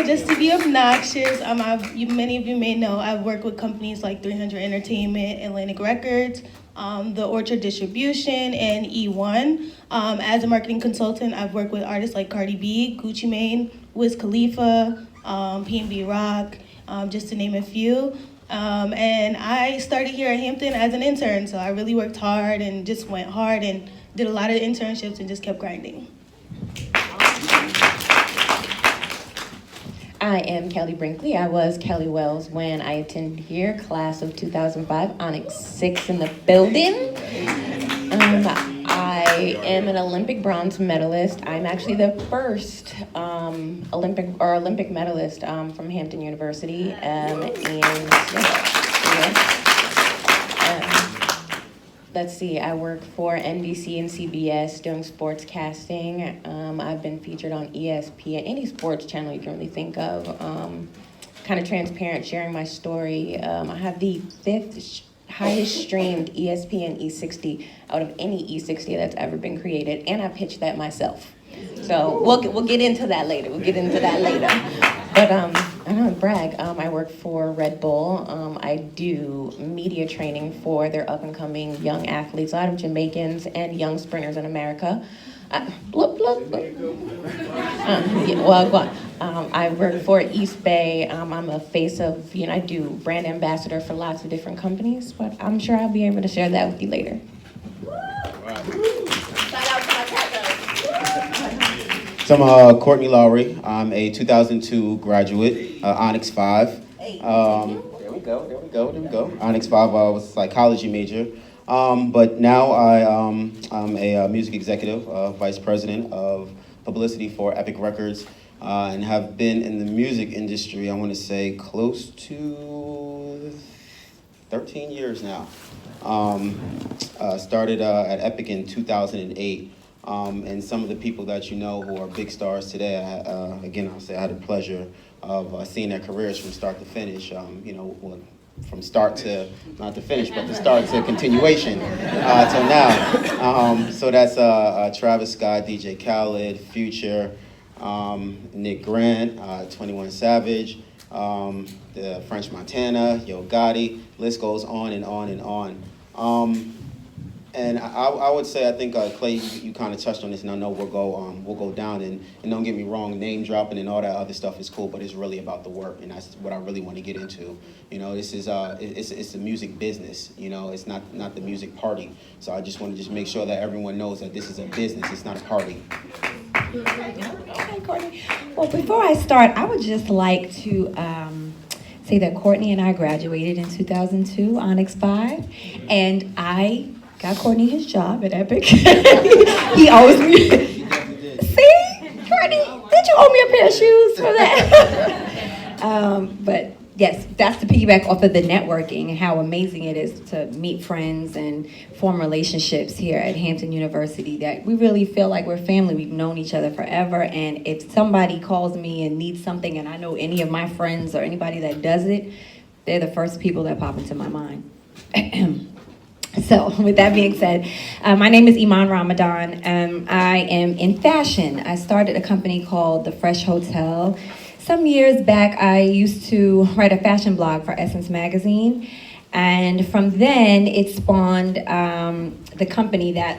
just to be obnoxious, many of you may know I've worked with companies like 300 Entertainment, Atlantic Records, the Orchard Distribution, and E1. As a marketing consultant, I've worked with artists like Cardi B, Gucci Mane, Wiz Khalifa, P&B Rock, just to name a few. And I started here at Hampton as an intern, so I really worked hard and just went hard and did a lot of internships and just kept grinding. I am Kellie Brinkley. I was Kellie Wells when I attended here, class of 2005, Onyx 6 in the building. I am an Olympic bronze medalist. I'm actually the first Olympic medalist from Hampton University. Let's see, I work for NBC and CBS doing sports casting. I've been featured on ESPN, any sports channel you can really think of. Kind of transparent, sharing my story. I have the 5th highest streamed ESPN E60 out of any E60 that's ever been created, and I pitched that myself. So we'll get into that later. But I don't brag. I work for Red Bull. I do media training for their up-and-coming young athletes, a lot of Jamaicans and young sprinters in America. I work for East Bay. I'm a face of, I do brand ambassador for lots of different companies, but I'm sure I'll be able to share that with you later. So I'm Courtney Lowry. I'm a 2002 graduate, Onyx 5. There we go. Onyx 5, I was a psychology major. But now I'm a music executive, vice president of publicity for Epic Records, and have been in the music industry, I want to say, close to 13 years now. Started at Epic in 2008. And some of the people that you know who are big stars today, again, I'll say I had the pleasure of seeing their careers from start to finish, from start to, not to finish, but to start to continuation till now. So that's Travis Scott, DJ Khaled, Future, Nick Grant, 21 Savage, the French Montana, Yo Gotti, list goes on and on and on. And I would say, I think, Clay, you kind of touched on this, and I know we'll go down, and don't get me wrong, name dropping and all that other stuff is cool, but it's really about the work, and that's what I really want to get into. This is it's the music business. It's not the music party. So I just want to make sure that everyone knows that this is a business. It's not a party. Okay, Courtney. Well, before I start, I would just like to say that Courtney and I graduated in 2002, Onyx 5, and I got Courtney his job at Epic. He owes me. See, Courtney, did you owe me a pair of shoes for that? But yes, that's to piggyback off of the networking and how amazing it is to meet friends and form relationships here at Hampton University, that we really feel like we're family. We've known each other forever, and if somebody calls me and needs something and I know any of my friends or anybody that does it, they're the first people that pop into my mind. So with that being said, my name is Iman Ramadan. I am in fashion. I started a company called The Fresh Hotel. Some years back, I used to write a fashion blog for Essence Magazine. And from then, it spawned the company that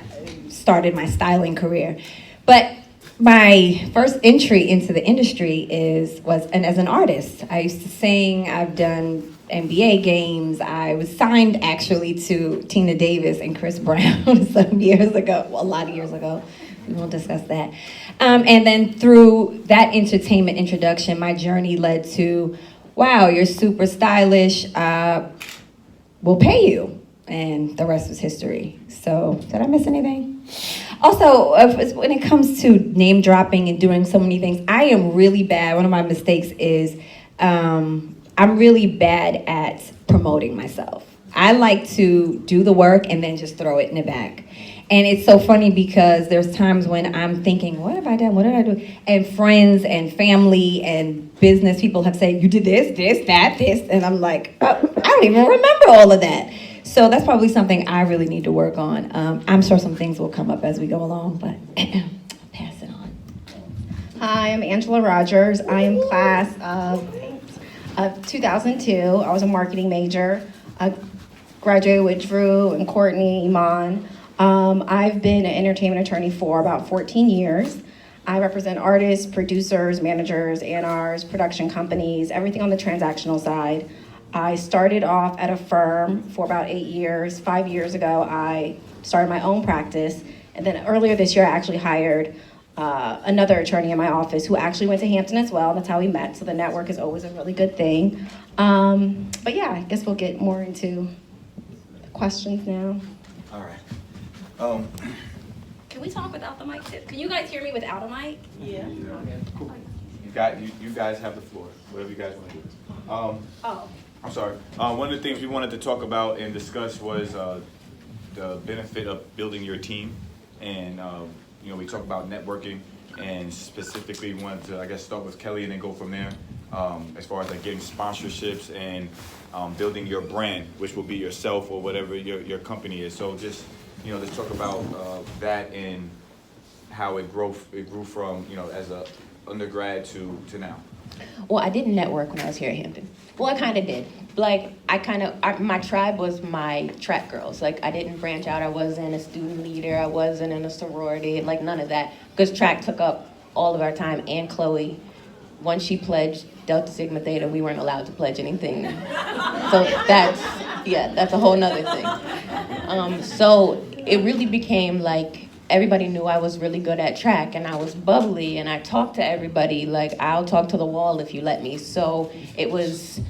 started my styling career. But my first entry into the industry was as an artist. I used to sing. I've done NBA games. I was signed actually to Tina Davis and Chris Brown some years ago, well, a lot of years ago. We won't discuss that. And then through that entertainment introduction, my journey led to, wow, you're super stylish, we'll pay you. And the rest was history. So did I miss anything? Also, when it comes to name dropping and doing so many things, I am really bad. One of my mistakes is I'm really bad at promoting myself. I like to do the work and then just throw it in the back. And it's so funny because there's times when I'm thinking, what have I done? What did I do? And friends and family and business people have said, you did this, that, this. And I'm like, oh, I don't even remember all of that. So that's probably something I really need to work on. I'm sure some things will come up as we go along, but I'll pass it on. Hi, I'm Angela Rogers. I am class of 2002. I was a marketing major. I graduated with Drew and Courtney, Iman. I've been an entertainment attorney for about 14 years. I represent artists, producers, managers, A&Rs, production companies, everything on the transactional side. I started off at a firm for about 8 years. 5 years ago, I started my own practice. And then earlier this year, I actually hired another attorney in my office who actually went to Hampton as well. That's how we met. So the network is always a really good thing. But yeah, I guess we'll get more into the questions now. All right. Can we talk without the mic too? Can you guys hear me without a mic? Yeah. Cool. You guys have the floor. Whatever you guys want to do. I'm sorry. One of the things we wanted to talk about and discuss was the benefit of building your team, and we talk about networking, and specifically wanted to, I guess, start with Kelly and then go from there. As far as like getting sponsorships and building your brand, which will be yourself or whatever your company is. So just let's talk about that and how it grew from as a undergrad to now. Well, I didn't network when I was here at Hampton. Well, I kind of did. Like, my tribe was my track girls. Like, I didn't branch out. I wasn't a student leader. I wasn't in a sorority. Like, none of that. Because track took up all of our time. And Chloe, once she pledged Delta Sigma Theta, we weren't allowed to pledge anything. So that's a whole nother thing. So it really became like, everybody knew I was really good at track, and I was bubbly, and I talked to everybody. Like, I'll talk to the wall if you let me. So it was,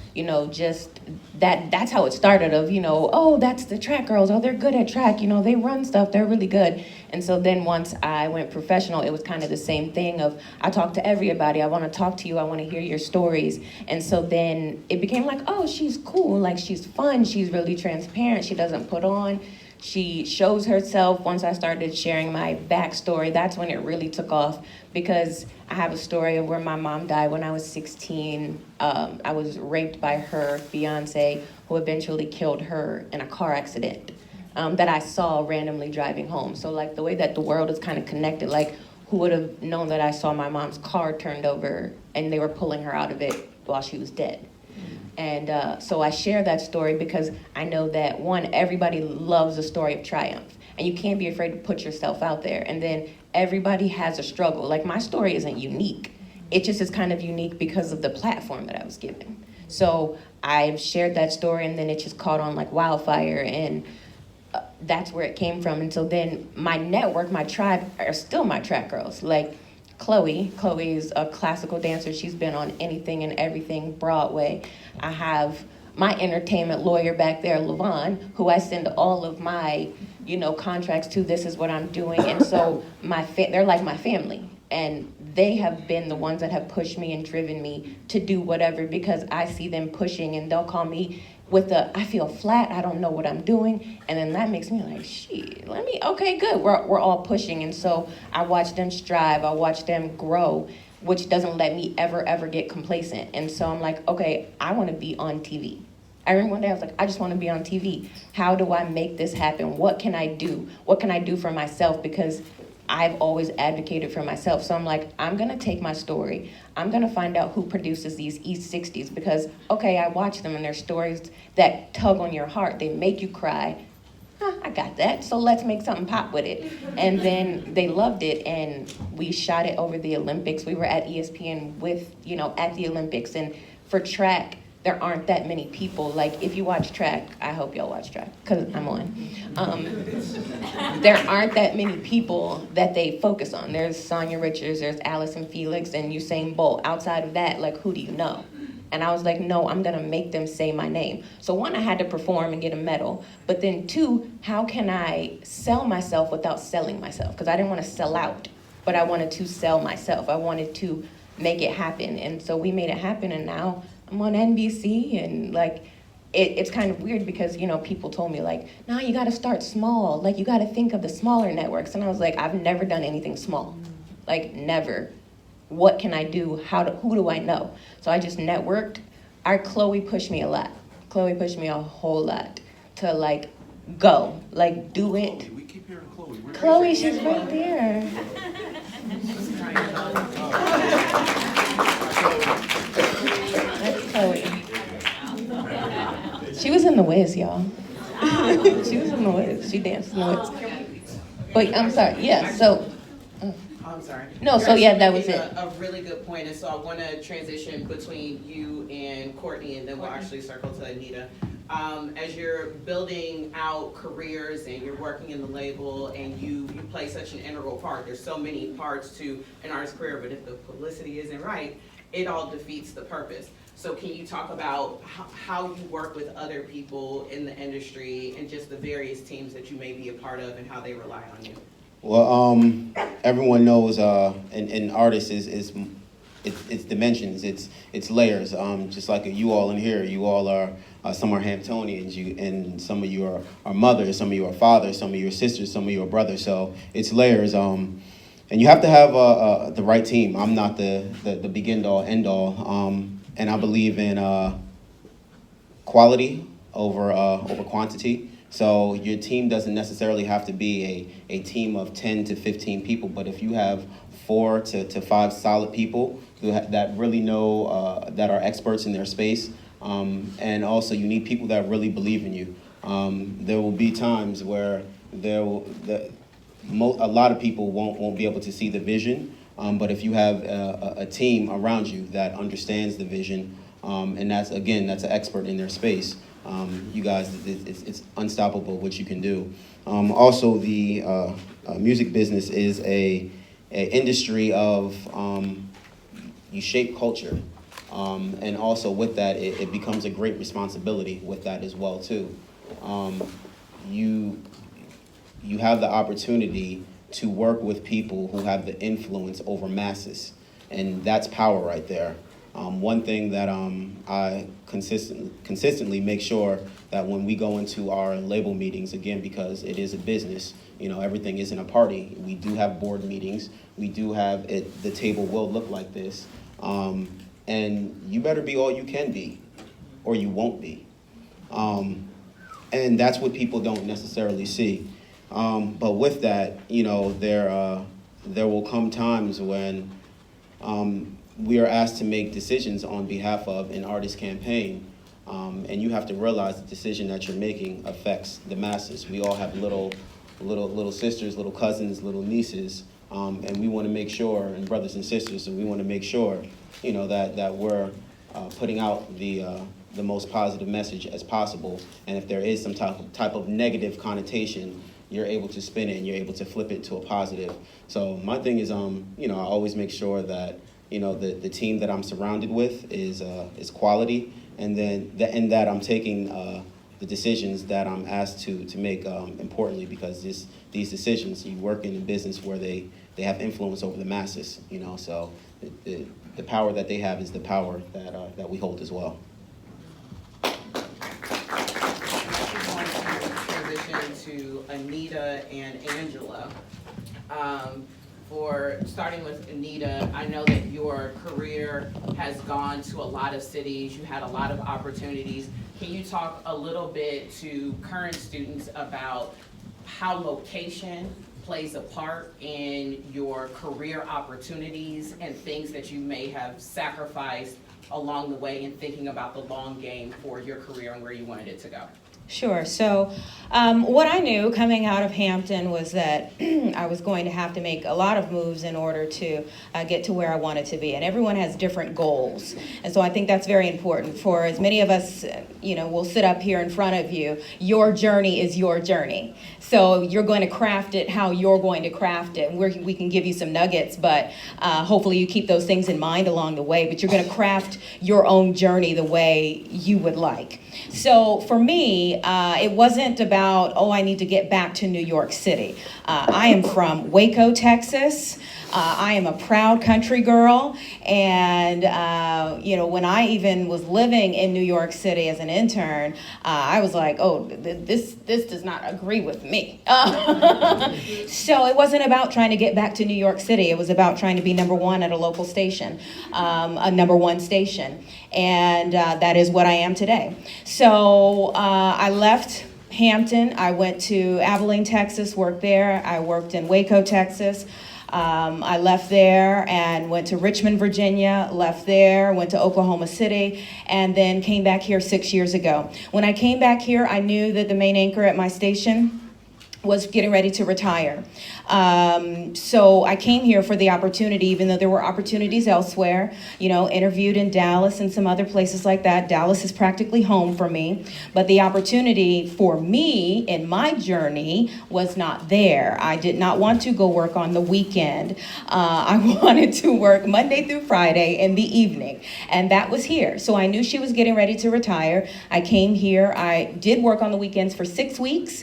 just that's how it started of, oh, that's the track girls. Oh, they're good at track. They run stuff. They're really good. And so then once I went professional, it was kind of the same thing of, I talk to everybody. I want to talk to you. I want to hear your stories. And so then it became like, oh, she's cool. Like, she's fun. She's really transparent. She doesn't put on. She shows herself. Once I started sharing my backstory, that's when it really took off, because I have a story of where my mom died when I was 16. I was raped by her fiance, who eventually killed her in a car accident that I saw randomly driving home. So like the way that the world is kind of connected, like who would have known that I saw my mom's car turned over and they were pulling her out of it while she was dead. And so I share that story because I know that, one, everybody loves a story of triumph. And you can't be afraid to put yourself out there. And then everybody has a struggle. Like, my story isn't unique. It just is kind of unique because of the platform that I was given. So I've shared that story, and then it just caught on like wildfire. And that's where it came from. And so then my network, my tribe, are still my track girls. Like, Chloe's a classical dancer. She's been on anything and everything Broadway. I have my entertainment lawyer back there, Levon, who I send all of my contracts to this is what I'm doing. And so they're like my family. And they have been the ones that have pushed me and driven me to do whatever, because I see them pushing, and they'll call me with I feel flat, I don't know what I'm doing. And then that makes me like, shit, okay, good. We're all pushing. And so I watch them strive, I watch them grow, which doesn't let me ever get complacent. And so I'm like, okay, I want to be on TV. I remember one day I was like, I just want to be on TV. How do I make this happen? What can I do? What can I do for myself? Because I've always advocated for myself. So I'm like, I'm going to take my story. I'm going to find out who produces these East 60s, because, okay, I watch them and they're stories that tug on your heart. They make you cry. I got that, so let's make something pop with it. And then they loved it, and we shot it over the Olympics. We were at ESPN at the Olympics. And for track, there aren't that many people. Like, if you watch track, I hope y'all watch track, because I'm on. There aren't that many people that they focus on. There's Sonia Richards, there's Allison Felix, and Usain Bolt. Outside of that, who do you know? And I was like, no, I'm gonna make them say my name. So one, I had to perform and get a medal. But then two, how can I sell myself without selling myself? Because I didn't want to sell out, but I wanted to sell myself. I wanted to make it happen. And so we made it happen, and now I'm on NBC, and it's kind of weird because, people told me no, you gotta start small. You gotta think of the smaller networks. And I was like, I've never done anything small, never. What can I do? Who do I know? So I just networked. Chloe pushed me a lot. Chloe pushed me a whole lot to go, do it. We keep hearing Chloe. Chloe, she's right there. That's Chloe. She was in The Wiz, y'all. She was in The Wiz. She danced in The Wiz. But I'm sorry. Yeah. So. I'm sorry. No, so yeah, that was it. A really good point, and so I want to transition between you and Courtney, and then we'll actually circle to Anita. As you're building out careers and you're working in the label, and you play such an integral part. There's so many parts to an artist's career, but if the publicity isn't right, it all defeats the purpose. So can you talk about how you work with other people in the industry and just the various teams that you may be a part of and how they rely on you? Well, everyone knows an artist is it's dimensions, it's layers. Just like you all in here, you all are some are Hamptonians, and some of you are mothers, some of you are fathers, some of you are sisters, some of you are brothers. So it's layers. And you have to have the right team. I'm not the begin all end all. And I believe in quality over quantity. So your team doesn't necessarily have to be a team of 10 to 15 people, but if you have 4 to 5 solid people that really know, that are experts in their space, and also you need people that really believe in you. There will be times where a lot of people won't be able to see the vision, but if you have a team around you that understands the vision, and that's an expert in their space, you guys, it's unstoppable what you can do. Also, the music business is a industry of you shape culture, and also with that, it becomes a great responsibility with that as well too. You have the opportunity to work with people who have the influence over masses, and that's power right there. One thing that I consistently make sure that when we go into our label meetings, again, because it is a business, everything isn't a party. We do have board meetings. We do have it. The table will look like this. And you better be all you can be, or you won't be. And that's what people don't necessarily see. But with that, there will come times when we are asked to make decisions on behalf of an artist campaign, and you have to realize the decision that you're making affects the masses. We all have little sisters, little cousins, little nieces, and we want to make sure, and brothers and sisters, and we want to make sure, that we're putting out the most positive message as possible. And if there is some type of negative connotation, you're able to spin it and you're able to flip it to a positive. So my thing is, I always make sure that the team that I'm surrounded with is quality, and then that I'm taking the decisions that I'm asked to make importantly, because these decisions, you work in a business where they have influence over the masses, you know, so the power that they have is the power that we hold as well. Transition to Anita and Angela. For starting with Anita, I know that your career has gone to a lot of cities. You had a lot of opportunities. Can you talk a little bit to current students about how location plays a part in your career opportunities and things that you may have sacrificed along the way in thinking about the long game for your career and where you wanted it to go? Sure. So what I knew coming out of Hampton was that I was going to have to make a lot of moves in order to get to where I wanted to be. And everyone has different goals. And so I think that's very important. For as many of us, you know, will sit up here in front of you, your journey is your journey. So you're going to craft it how you're going to craft it. We can give you some nuggets, but hopefully you keep those things in mind along the way. But you're going to craft your own journey the way you would like. So for me, it wasn't about, oh, I need to get back to New York City. I am from Waco, Texas. I am a proud country girl, and you know, when I even was living in New York City as an intern, I was like, oh, this does not agree with me. So it wasn't about trying to get back to New York City. It was about trying to be number one at a local station, a number one station, and that is what I am today. So I left Hampton. I went to Abilene, Texas, worked there. I worked in Waco, Texas. I left there and went to Richmond, Virginia, left there, went to Oklahoma City, and then came back here 6 years ago. When I came back here, I knew that the main anchor at my station was getting ready to retire. So I came here for the opportunity, even though there were opportunities elsewhere, you know, interviewed in Dallas and some other places like that. Dallas is practically home for me, but the opportunity for me in my journey was not there. I did not want to go work on the weekend. I wanted to work Monday through Friday in the evening, and that was here. So I knew she was getting ready to retire. I came here. I did work on the weekends for 6 weeks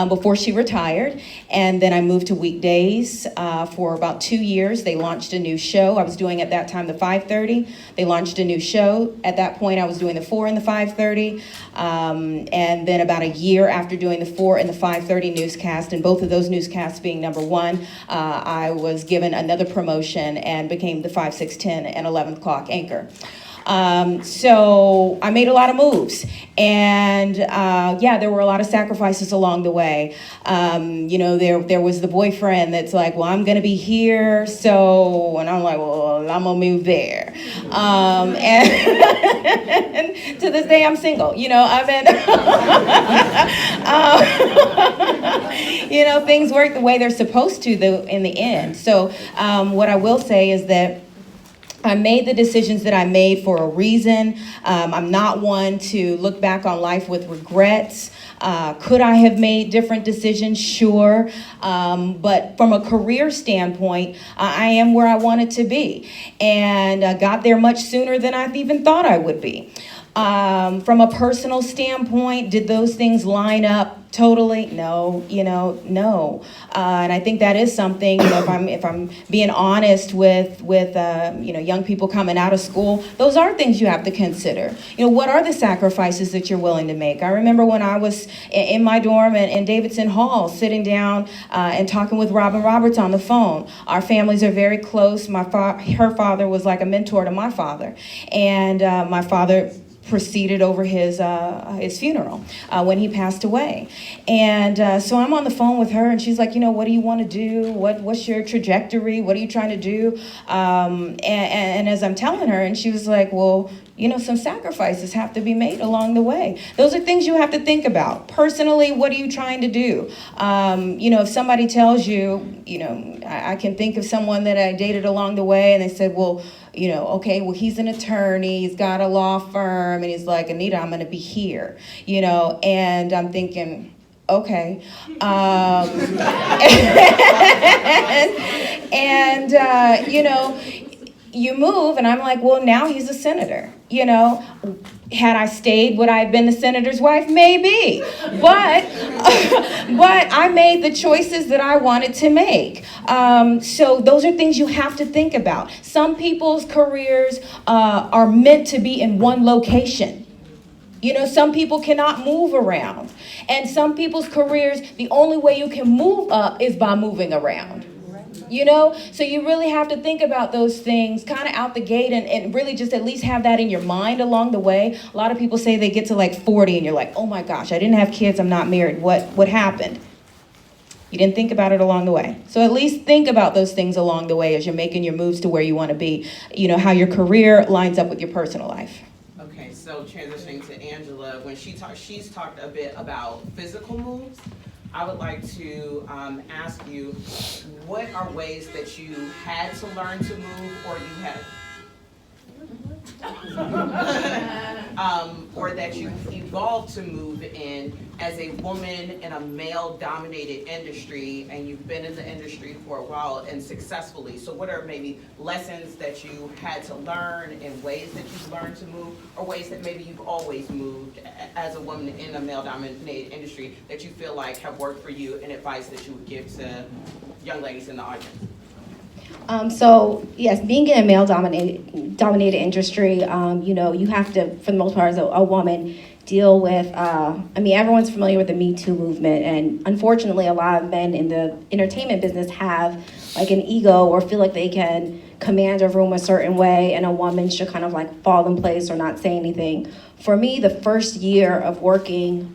before she retired, and then I moved to weekdays for about 2 years. They launched a new show. I was doing at that time the 5:30. They launched a new show. At that point, I was doing the 4 and the 5:30, and then about a year after doing the 4 and the 5:30 newscast, and both of those newscasts being number one, I was given another promotion and became the 5, 6, 10, and 11 o'clock anchor. So I made a lot of moves, and yeah, there were a lot of sacrifices along the way. You know, there was the boyfriend that's like, well, I'm gonna be here, so, and I'm like, well, I'm gonna move there. And to this day, I'm single. You know, I've been, you know, things work the way they're supposed to in the end. So what I will say is that I made the decisions that I made for a reason. I'm not one to look back on life with regrets. Could I have made different decisions? Sure. But from a career standpoint, I am where I wanted to be, and got there much sooner than I even thought I would be. From a personal standpoint, did those things line up totally? No, you know, no. And I think that is something, you know, if I'm being honest with you know, young people coming out of school, those are things you have to consider. You know, what are the sacrifices that you're willing to make? I remember when I was in my dorm in Davidson Hall, sitting down and talking with Robin Roberts on the phone. Our families are very close. Her father was like a mentor to my father, and my father proceeded over his funeral when he passed away. And so I'm on the phone with her, and she's like, you know, what do you want to do? What's your trajectory? What are you trying to do? And as I'm telling her, and she was like, well, you know, some sacrifices have to be made along the way. Those are things you have to think about. Personally, what are you trying to do? You know, if somebody tells you, you know, I can think of someone that I dated along the way, and they said, well, you know, okay, well, he's an attorney, he's got a law firm, and he's like, Anita, I'm going to be here, you know, and I'm thinking, okay. And you know, you move, and I'm like, well, now he's a senator. You know, had I stayed, would I have been the senator's wife? Maybe. But I made the choices that I wanted to make. So those are things you have to think about. Some people's careers are meant to be in one location. You know, some people cannot move around. And some people's careers, the only way you can move up is by moving around. You know, so you really have to think about those things kind of out the gate and really just at least have that in your mind along the way. A lot of people say they get to like 40 and you're like, oh my gosh, I didn't have kids, I'm not married. What happened? You didn't think about it along the way. So at least think about those things along the way as you're making your moves to where you want to be. You know, how your career lines up with your personal life. Okay, so transitioning to Angela, when she's talked a bit about physical moves. I would like to ask you, what are ways that you had to learn to move, or you had, or that you evolved to move in as a woman in a male-dominated industry, and you've been in the industry for a while and successfully. So what are maybe lessons that you had to learn and ways that you've learned to move, or ways that maybe you've always moved as a woman in a male-dominated industry that you feel like have worked for you, and advice that you would give to young ladies in the audience? So yes, being in a male-dominated industry, you know, you have to, for the most part, as a woman, deal with, I mean, everyone's familiar with the Me Too movement, and unfortunately a lot of men in the entertainment business have like an ego or feel like they can command a room a certain way and a woman should kind of like fall in place or not say anything. For me, the first year of working,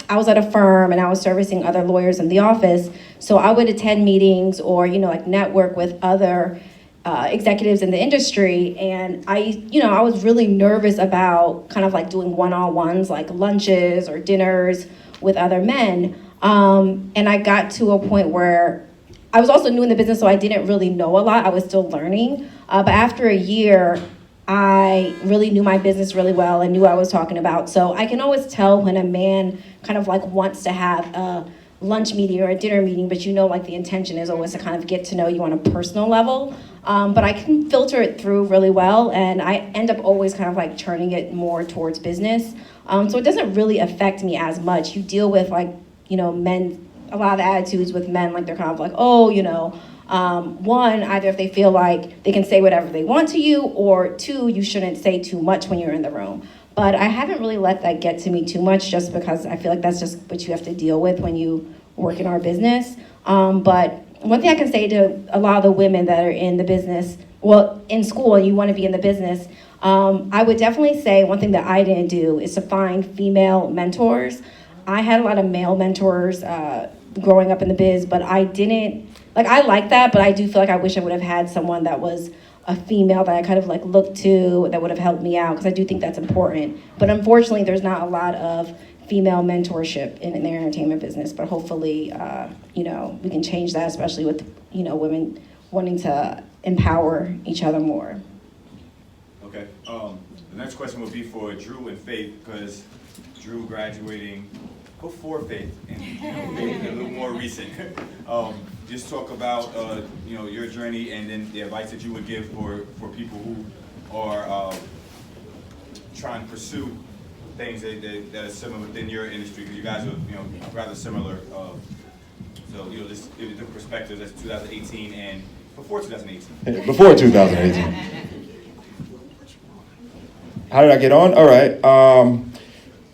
I was at a firm and I was servicing other lawyers in the office, so I would attend meetings or, you know, like network with other executives in the industry, and I was really nervous about kind of like doing one-on-ones, like lunches or dinners with other men. And I got to a point where I was also new in the business, so I didn't really know a lot. I was still learning. But after a year, I really knew my business really well and knew what I was talking about. So I can always tell when a man kind of like wants to have a lunch meeting or a dinner meeting, but you know, like the intention is always to kind of get to know you on a personal level. But I can filter it through really well, and I end up always kind of like turning it more towards business. So it doesn't really affect me as much. You deal with like, you know, men, a lot of attitudes with men, like they're kind of like, oh, you know, one, either if they feel like they can say whatever they want to you, or two, you shouldn't say too much when you're in the room. But I haven't really let that get to me too much, just because I feel like that's just what you have to deal with when you work in our business. But one thing I can say to a lot of the women that are in the business, well, in school and you want to be in the business, I would definitely say one thing that I didn't do is to find female mentors. I had a lot of male mentors growing up in the biz, but I didn't, like, I like that, but I do feel like I wish I would have had someone that was a female that I kind of like looked to that would have helped me out, because I do think that's important. But unfortunately, there's not a lot of female mentorship in the entertainment business, but hopefully, you know, we can change that, especially with, you know, women wanting to empower each other more. Okay, the next question will be for Drew and Faith, because Drew graduating before Faith, and Faith a little more recent. Just talk about, you know, your journey, and then the advice that you would give for people who are trying to pursue things that are similar within your industry, because you guys are, you know, rather similar. So, you know, just give the perspective that's 2018 and before 2018. Before 2018. How did I get on? All right.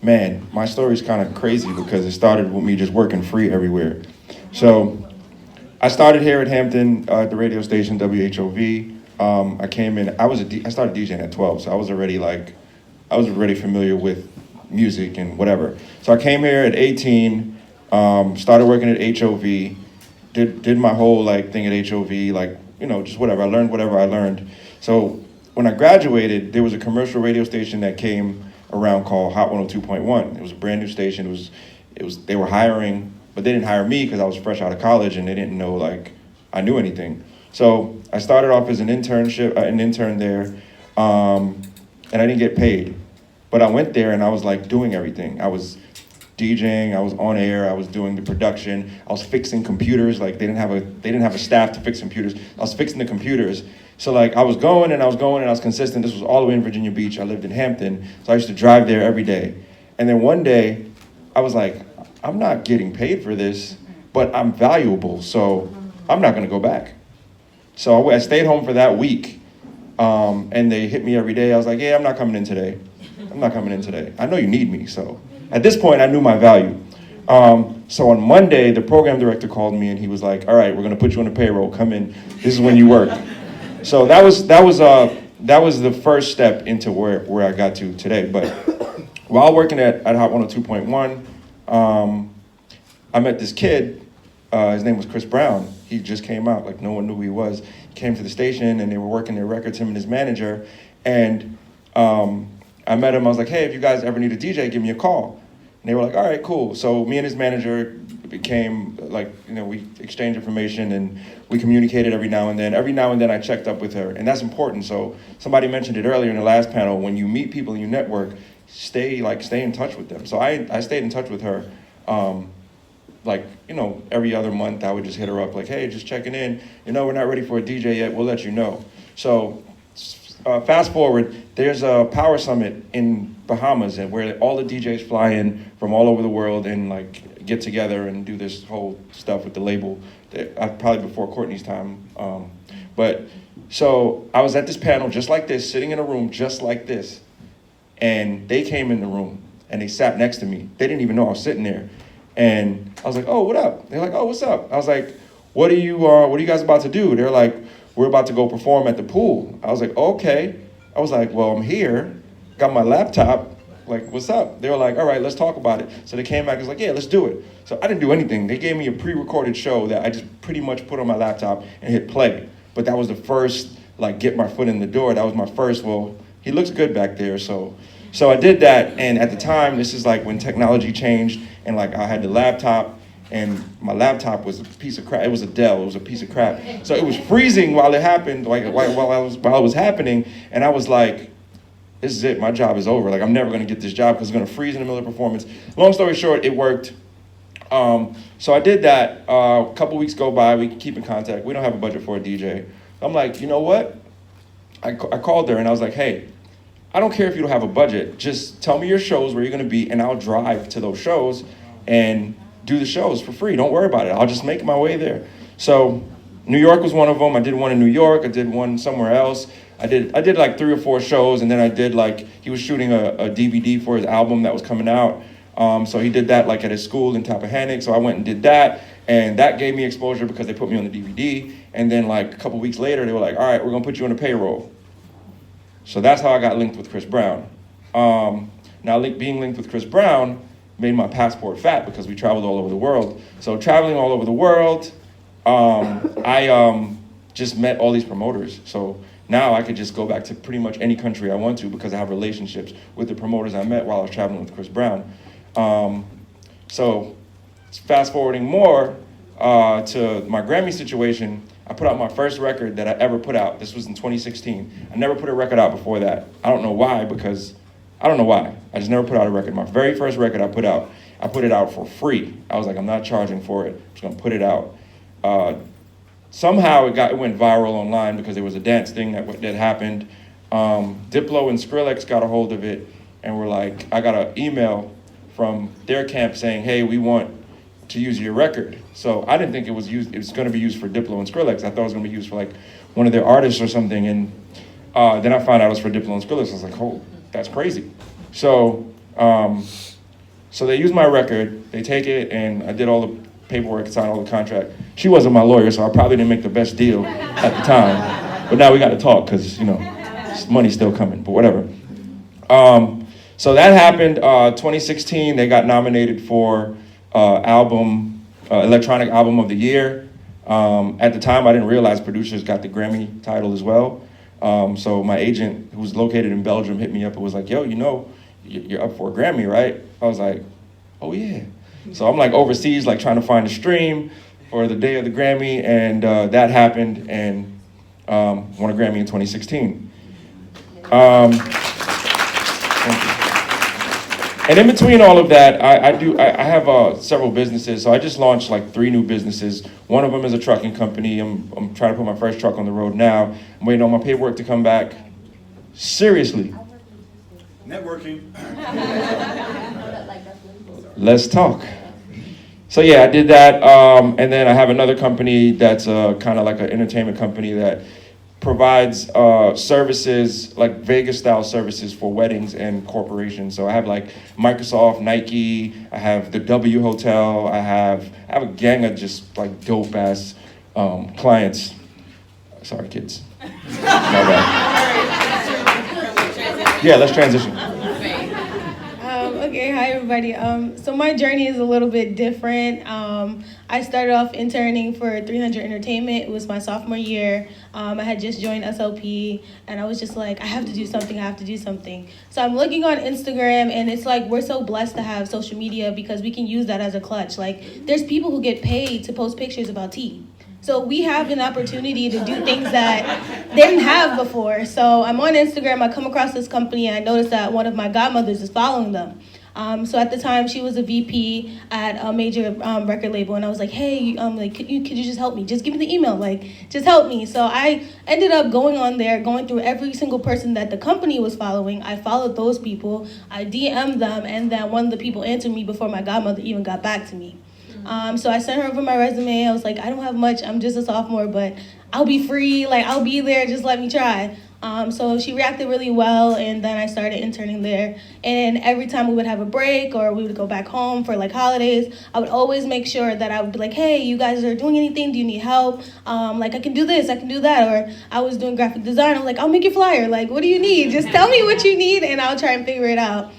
Man, my story's kind of crazy because it started with me just working free everywhere. So I started here at Hampton at the radio station WHOV. I came in. I started DJing at 12, so I was already familiar with music and whatever. So I came here at 18, started working at HOV, did my whole like thing at HOV, like, you know, just whatever. I learned whatever I learned. So when I graduated, there was a commercial radio station that came around called Hot 102.1. It was a brand new station. It was they were hiring, but they didn't hire me because I was fresh out of college and they didn't know like I knew anything. So I started off as an intern there, and I didn't get paid. But I went there and I was like doing everything. I was DJing, I was on air, I was doing the production, I was fixing computers. Like they didn't have a staff to fix computers. I was fixing the computers, So like I was going and I was consistent. This was all the way in Virginia Beach. I lived in Hampton, so I used to drive there every day. And then one day, I was like, I'm not getting paid for this, but I'm valuable, so I'm not gonna go back. So I stayed home for that week, and they hit me every day. I was like, yeah, I'm not coming in today. I'm not coming in today. I know you need me, so. At this point, I knew my value. So on Monday, the program director called me and he was like, all right, we're gonna put you on the payroll, come in, this is when you work. So that was the first step into where I got to today. But while working at Hot 102.1, I met this kid, his name was Chris Brown. He just came out, like no one knew who he was. He came to the station and they were working their records, him and his manager. And I met him, I was like, hey, if you guys ever need a DJ, give me a call. And they were like, all right, cool. So me and his manager became like, we exchanged information and we communicated every now and then. Every now and then I checked up with her, and that's important. So somebody mentioned it earlier in the last panel, when you meet people and you network, stay in touch with them. So I stayed in touch with her. Every other month I would just hit her up like, hey, just checking in. We're not ready for a DJ yet, we'll let you know. So fast forward, there's a power summit in Bahamas and where all the DJs fly in from all over the world and like get together and do this whole stuff with the label, probably before Courtney's time. But so I was at this panel just like this, sitting in a room just like this, and they came in the room and they sat next to me. They didn't even know I was sitting there. And I was like, oh, what up? They're like, oh, what's up? I was like, what are you guys about to do? They're like, we're about to go perform at the pool. I was like, okay. I was like, well, I'm here, got my laptop, like, what's up? They were like, all right, let's talk about it. So they came back and was like, yeah, let's do it. So I didn't do anything. They gave me a pre-recorded show that I just pretty much put on my laptop and hit play. But that was the first, like, get my foot in the door. That was my first, well, he looks good back there. So I did that, and at the time, this is like when technology changed, and like I had the laptop, and my laptop was a piece of crap. It was a Dell, it was a piece of crap. So it was freezing while it happened, like while it was happening, and I was like, this is it, my job is over. Like I'm never gonna get this job because it's gonna freeze in the middle of performance. Long story short, it worked. So I did that, a couple weeks go by, we keep in contact. We don't have a budget for a DJ. I'm like, you know what? I called her and I was like, hey, I don't care if you don't have a budget, just tell me your shows where you're gonna be and I'll drive to those shows and do the shows for free. Don't worry about it. I'll just make my way there. So New York was one of them. I did one in New York. I did one somewhere else. I did like 3 or 4 shows, and then I did like, he was shooting a DVD for his album that was coming out. So he did that like at his school in Tappahannock. So I went and did that, and that gave me exposure because they put me on the DVD. And then like a couple weeks later, they were like, all right, we're gonna put you on the payroll. So that's how I got linked with Chris Brown. Now being linked with Chris Brown made my passport fat because we traveled all over the world. So traveling all over the world, I just met all these promoters. So now I could just go back to pretty much any country I want to because I have relationships with the promoters I met while I was traveling with Chris Brown. So fast forwarding more to my Grammy situation, I put out my first record that I ever put out. This was in 2016. I never put a record out before that. I don't know why, I just never put out a record. My very first record I put it out for free. I was like, I'm not charging for it. I'm just gonna put it out. Somehow it went viral online because there was a dance thing that happened. Diplo and Skrillex got a hold of it and were like, I got an email from their camp saying, hey, we want to use your record. So I didn't think it was gonna be used for Diplo and Skrillex. I thought it was gonna be used for like one of their artists or something. And then I found out it was for Diplo and Skrillex. I was like, oh, that's crazy. So they used my record, they take it, and I did all the paperwork, signed all the contract. She wasn't my lawyer, so I probably didn't make the best deal at the time. But now we gotta talk, because, money's still coming, but whatever. So that happened, 2016, they got nominated for Electronic Album of the Year. At the time, I didn't realize producers got the Grammy title as well. So my agent, who was located in Belgium, hit me up and was like, yo, you're up for a Grammy, right? I was like, oh yeah. So I'm like overseas, like trying to find a stream for the day of the Grammy, and that happened, and won a Grammy in 2016. And in between all of that, I have several businesses. So I just launched like 3 new businesses. One of them is a trucking company. I'm trying to put my first truck on the road now. I'm waiting on my paperwork to come back. Seriously. Networking. Let's talk. So yeah, I did that. And then I have another company that's kind of like an entertainment company that provides services, like Vegas-style services for weddings and corporations. So I have like Microsoft, Nike, I have the W Hotel, I have a gang of just like dope-ass clients. Sorry, kids. My bad. Yeah, let's transition. Okay, hi everybody. So my journey is a little bit different. I started off interning for 300 Entertainment. It was my sophomore year. I had just joined SLP, and I was just like, I have to do something. So I'm looking on Instagram, and it's like we're so blessed to have social media because we can use that as a clutch. Like, there's people who get paid to post pictures about tea. So we have an opportunity to do things that they didn't have before. So I'm on Instagram, I come across this company, and I noticed that one of my godmothers is following them. So at the time, she was a VP at a major record label, and I was like, hey, could you just help me? Just give me the email, just help me. So I ended up going on there, going through every single person that the company was following. I followed those people, I DM'd them, and then one of the people answered me before my godmother even got back to me. So I sent her over my resume. I was like, I don't have much, I'm just a sophomore, but I'll be free, I'll be there, just let me try. So she reacted really well, and then I started interning there. And every time we would have a break or we would go back home for holidays, I would always make sure that I would be like, hey, you guys are doing anything? Do you need help? I can do this, I can do that. Or I was doing graphic design. I'm like, I'll make your flyer. What do you need? Just tell me what you need, and I'll try and figure it out.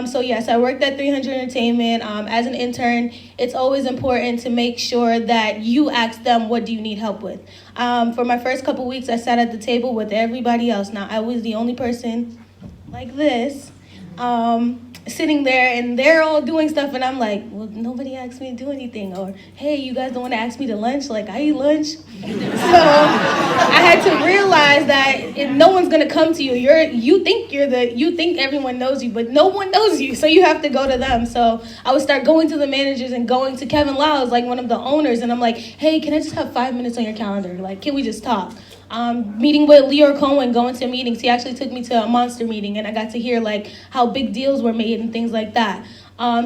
So yes, I worked at 300 Entertainment. As an intern, it's always important to make sure that you ask them, what do you need help with? For my first couple weeks, I sat at the table with everybody else. Now, I was the only person like this, sitting there, and they're all doing stuff, and I'm like, well, nobody asked me to do anything. Or, hey, you guys don't want to ask me to lunch? I eat lunch. So I had to realize that no one's gonna come to you. You think everyone knows you, but no one knows you. So you have to go to them. So I would start going to the managers and going to Kevin Lyles, one of the owners, and I'm like, hey, can I just have 5 minutes on your calendar? Can we just talk? Meeting with Leo Cohen, going to meetings. He actually took me to a Monster meeting, and I got to hear how big deals were made and things like that.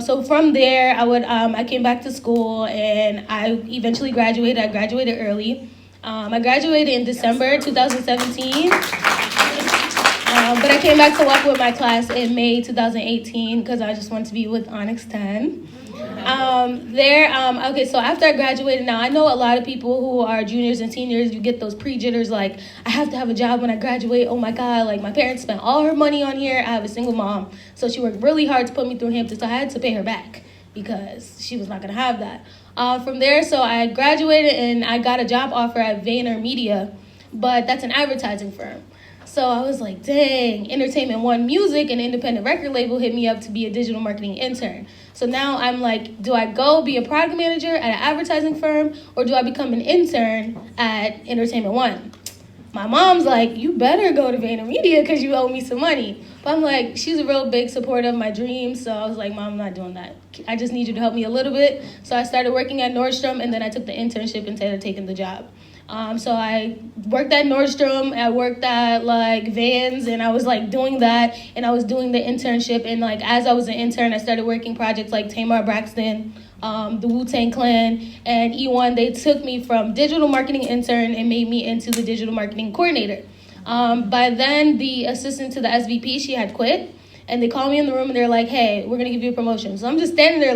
So from there, I came back to school, and I eventually graduated. I graduated early. I graduated in December 2017. But I came back to walk with my class in May 2018 because I just wanted to be with Onyx 10. Okay, so after I graduated, now I know a lot of people who are juniors and seniors, you get those pre-jitters, I have to have a job when I graduate. Oh my God, my parents spent all her money on here. I have a single mom, so she worked really hard to put me through Hampton, so I had to pay her back because she was not gonna have that. From there, so I graduated and I got a job offer at VaynerMedia, but that's an advertising firm. So I was like, dang, Entertainment One Music, an independent record label, hit me up to be a digital marketing intern. So now I'm like, do I go be a product manager at an advertising firm, or do I become an intern at Entertainment One? My mom's like, you better go to VaynerMedia because you owe me some money. But I'm like, she's a real big supporter of my dreams, so I was like, Mom, I'm not doing that. I just need you to help me a little bit. So I started working at Nordstrom, and then I took the internship instead of taking the job. So I worked at Nordstrom, I worked at Vans, and I was doing that, and I was doing the internship, and as I was an intern, I started working projects like Tamar Braxton, the Wu-Tang Clan, and E1. They took me from digital marketing intern and made me into the digital marketing coordinator. By then, the assistant to the SVP, she had quit, and they called me in the room, and they're like, hey, we're gonna give you a promotion. So I'm just standing there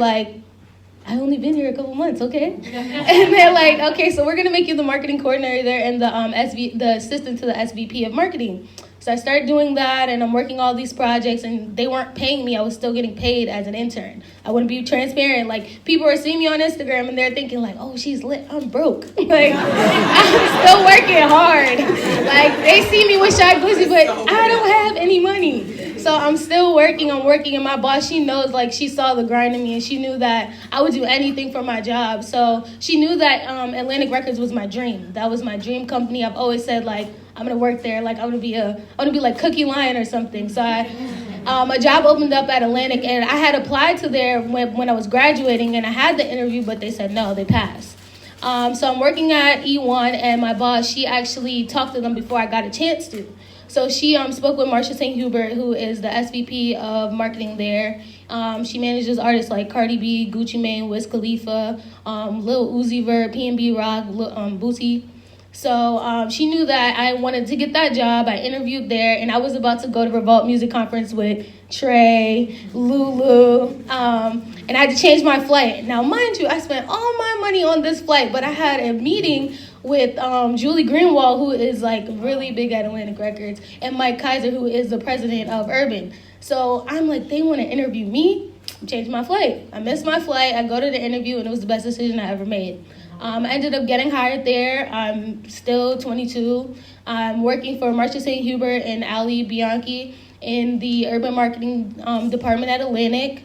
I only been here a couple months, okay? And they're like, okay, so we're gonna make you the marketing coordinator and the assistant to the SVP of marketing. So I started doing that, and I'm working all these projects, and they weren't paying me. I was still getting paid as an intern. I want to be transparent. People are seeing me on Instagram, and they're thinking oh, she's lit. I'm broke. I'm still working hard. They see me with Shy Glizzy, but I don't have any money. So I'm still working, and my boss, she knows, she saw the grind in me, and she knew that I would do anything for my job. So she knew that Atlantic Records was my dream. That was my dream company. I've always said, I'm gonna work there, I wanna be like Cookie Lion or something. So a job opened up at Atlantic, and I had applied to there when I was graduating, and I had the interview, but they said no, they passed. So I'm working at E1, and my boss, she actually talked to them before I got a chance to. So she spoke with Marsha St. Hubert, who is the SVP of marketing there. She manages artists like Cardi B, Gucci Mane, Wiz Khalifa, Lil Uzi Vert, P&B Rock, Boosie. So she knew that I wanted to get that job. I interviewed there, and I was about to go to Revolt Music Conference with Trey, Lulu, and I had to change my flight. Now, mind you, I spent all my money on this flight, but I had a meeting with Julie Greenwald, who is like really big at Atlantic Records, and Mike Kaiser, who is the president of Urban. So I'm like, they want to interview me? Change my flight. I missed my flight. I go to the interview, and it was the best decision I ever made. I ended up getting hired there. I'm still 22. I'm working for Marsha St. Hubert and Ali Bianchi in the urban marketing department at Atlantic.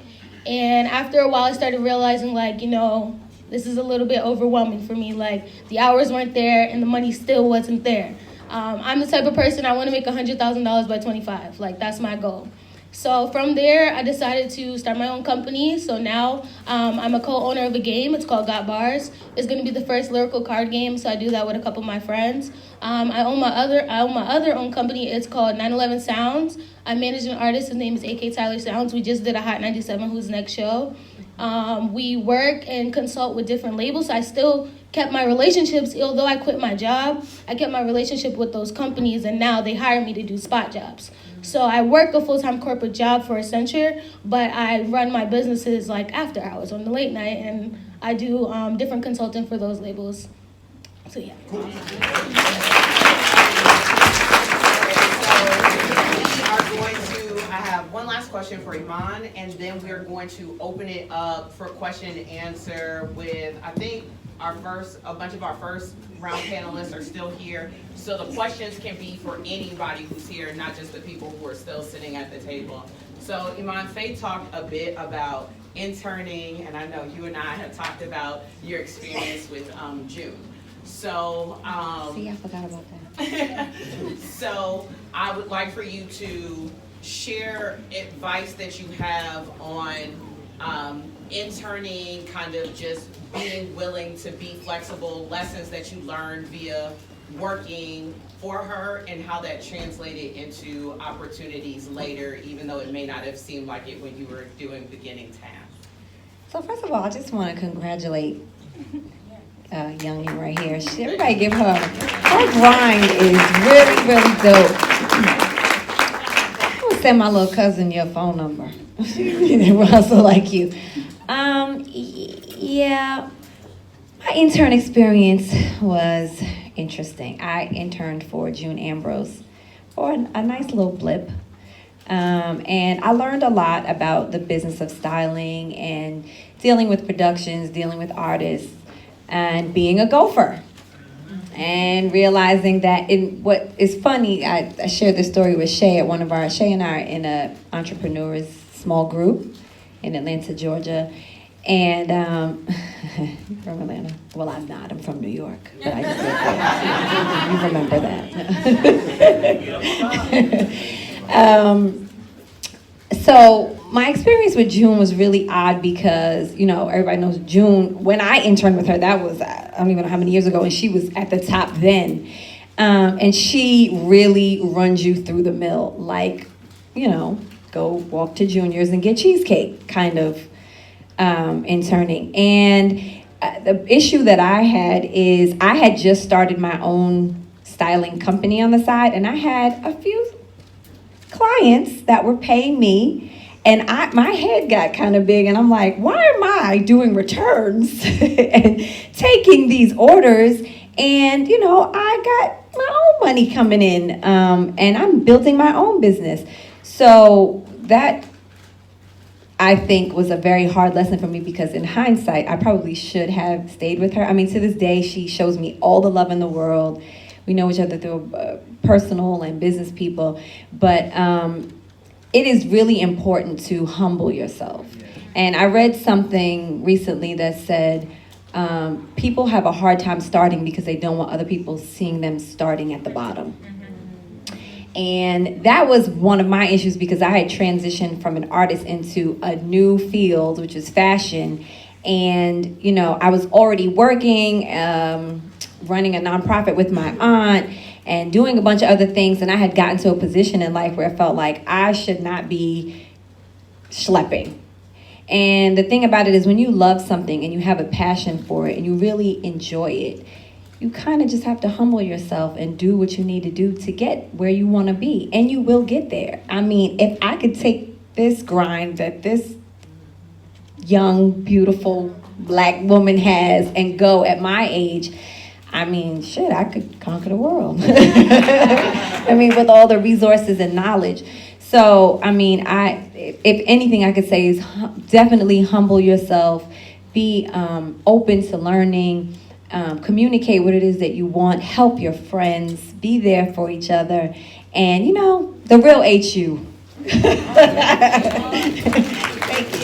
And after a while, I started realizing, like, you know, this is a little bit overwhelming for me. Like, the hours weren't there and the money still wasn't there. I'm the type of person, I want to make $100,000 by 25. Like, that's my goal. So from there, I decided to start my own company. So now I'm a co-owner of a game. It's called Got Bars. It's going to be the first lyrical card game, so I do that with a couple of my friends. I own my other own company. It's called 911 Sounds. I manage an artist. His name is AK Tyler Sounds. We just did a Hot 97 Who's Next show. We work and consult with different labels. So I still kept my relationships, although I quit my job. I kept my relationship with those companies, and now they hire me to do spot jobs. So I work a full-time corporate job for Accenture, but I run my businesses like after hours on the late night, and I do different consulting for those labels. So yeah. Cool. I have one last question for Iman, and then we're going to open it up for question and answer with, I think, a bunch of our first round panelists are still here. So the questions can be for anybody who's here, not just the people who are still sitting at the table. So Iman, Faye talked a bit about interning, and I know you and I have talked about your experience with June. So, See, I forgot about that. So I would like for you to share advice that you have on interning, kind of just being willing to be flexible, lessons that you learned via working for her, and how that translated into opportunities later, even though it may not have seemed like it when you were doing beginning tasks. So first of all, I just want to congratulate Youngin right here. Everybody give her grind is really, really dope. I'm gonna send my little cousin your phone number. They will hustle like you. Yeah, my intern experience was interesting. I interned for June Ambrose for a nice little blip. And I learned a lot about the business of styling and dealing with productions, dealing with artists, and being a gopher. And realizing that what is funny, I shared this story with Shay at Shay and I are in an entrepreneurs small group in Atlanta, Georgia. And from Atlanta. Well, I'm not. I'm from New York. But I just said that. You remember that. So my experience with June was really odd because, you know, everybody knows June. When I interned with her, that was, I don't even know how many years ago, and she was at the top then. And she really runs you through the mill, like, you know, go walk to Junior's and get cheesecake kind of interning. And the issue that I had is I had just started my own styling company on the side, and I had a few clients that were paying me, and my head got kind of big, and I'm like, why am I doing returns and taking these orders? And, you know, I got my own money coming in, and I'm building my own business. So that, I think, was a very hard lesson for me, because in hindsight, I probably should have stayed with her. I mean, to this day, she shows me all the love in the world. We know each other through personal and business people, but it is really important to humble yourself. And I read something recently that said people have a hard time starting because they don't want other people seeing them starting at the bottom. And that was one of my issues because I had transitioned from an artist into a new field, which is fashion. And, you know, I was already working, running a nonprofit with my aunt and doing a bunch of other things. And I had gotten to a position in life where I felt like I should not be schlepping. And the thing about it is when you love something and you have a passion for it and you really enjoy it, you kind of just have to humble yourself and do what you need to do to get where you want to be. And you will get there. I mean, if I could take this grind that this young, beautiful Black woman has and go at my age, I mean, shit, I could conquer the world. I mean, with all the resources and knowledge. So, I mean, if anything I could say is definitely humble yourself, be open to learning, communicate what it is that you want, help your friends, be there for each other, and, you know, the real HU. Thank you.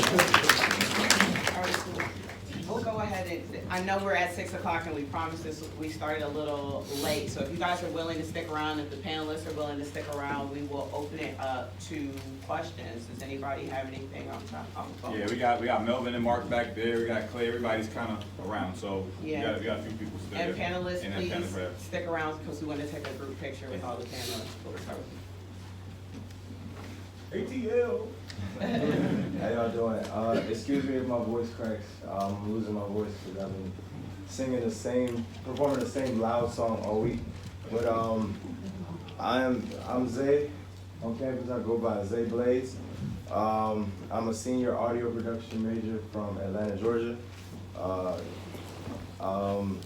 We'll go ahead and, I know we're at 6 o'clock and we promised this, we started a little late, so if you guys are willing to stick around, if the panelists are willing to stick around, we will open it up to questions. Does anybody have anything on top of the phone? Yeah, we got Melvin and Mark back there. We got Clay. Everybody's kind of around, so Yeah. we got a few people still. And panelists, and please panelists. stick around because we want to take a group picture with all the panelists. ATL. How y'all doing? Excuse me if my voice cracks. I'm losing my voice because I've been performing the same loud song all week. But I'm Zay. On campus, I go by Zay Blades. I'm a senior audio production major from Atlanta, Georgia. I'm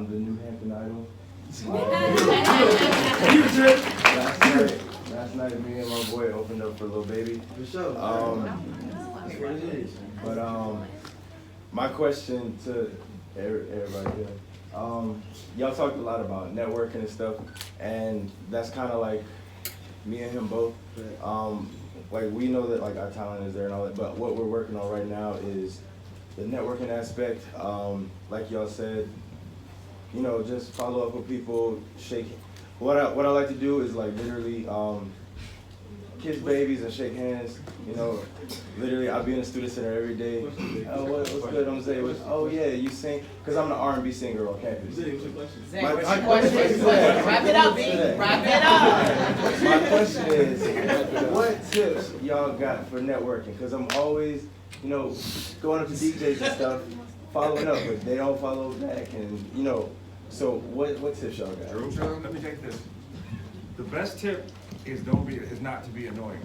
the New Hampton Idol. Last night, me and my boy opened up for Lil Baby. For sure. But my question to everybody here, y'all talked a lot about networking and stuff, and that's kind of like me and him both. Like we know that like our talent is there and all that, but what we're working on right now is the networking aspect. Like y'all said, you know, just follow up with people, shake. What I like to do is like literally kiss babies and shake hands. You know, literally I'll be in the student center every day. Oh, what's good? I'm Zay. Oh yeah, you sing? Because I'm the R&B singer on campus. Zay, what's your question? Wrap it up, B. Wrap it up. My question is, what tips y'all got for networking? Because I'm always, you know, going up to DJs and stuff, following up, but they don't follow back, and you know. So what tips y'all got? Drew, let me take this. The best tip is not to be annoying.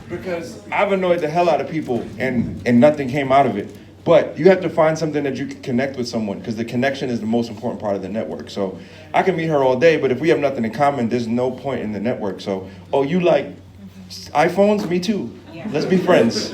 Because I've annoyed the hell out of people and nothing came out of it. But you have to find something that you can connect with someone because the connection is the most important part of the network. So I can meet her all day, but if we have nothing in common, there's no point in the network. So, oh, you like iPhones? Me too. Let's be friends.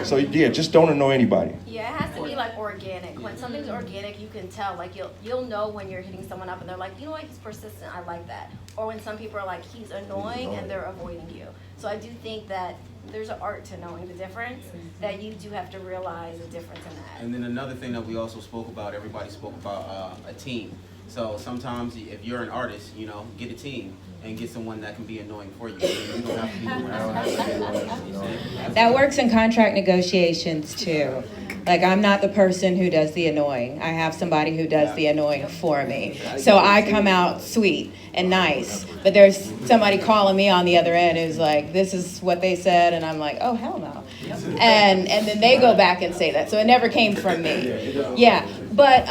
So yeah, just don't annoy anybody. Yeah, it has to be like organic. When something's organic, you can tell. Like you'll know when you're hitting someone up and they're like, you know what, he's persistent. I like that. Or when some people are like, he's annoying and they're avoiding you. So I do think that there's an art to knowing the difference. That you do have to realize the difference in that. And then another thing that we also spoke about, everybody spoke about a team. So sometimes if you're an artist, you know, get a team and get someone that can be annoying for you. You don't have to be That works in contract negotiations too. Like I'm not the person who does the annoying. I have somebody who does the annoying for me. So I come out sweet and nice, but there's somebody calling me on the other end who's like, this is what they said, and I'm like, oh hell no. And then they go back and say that. So it never came from me. Yeah. But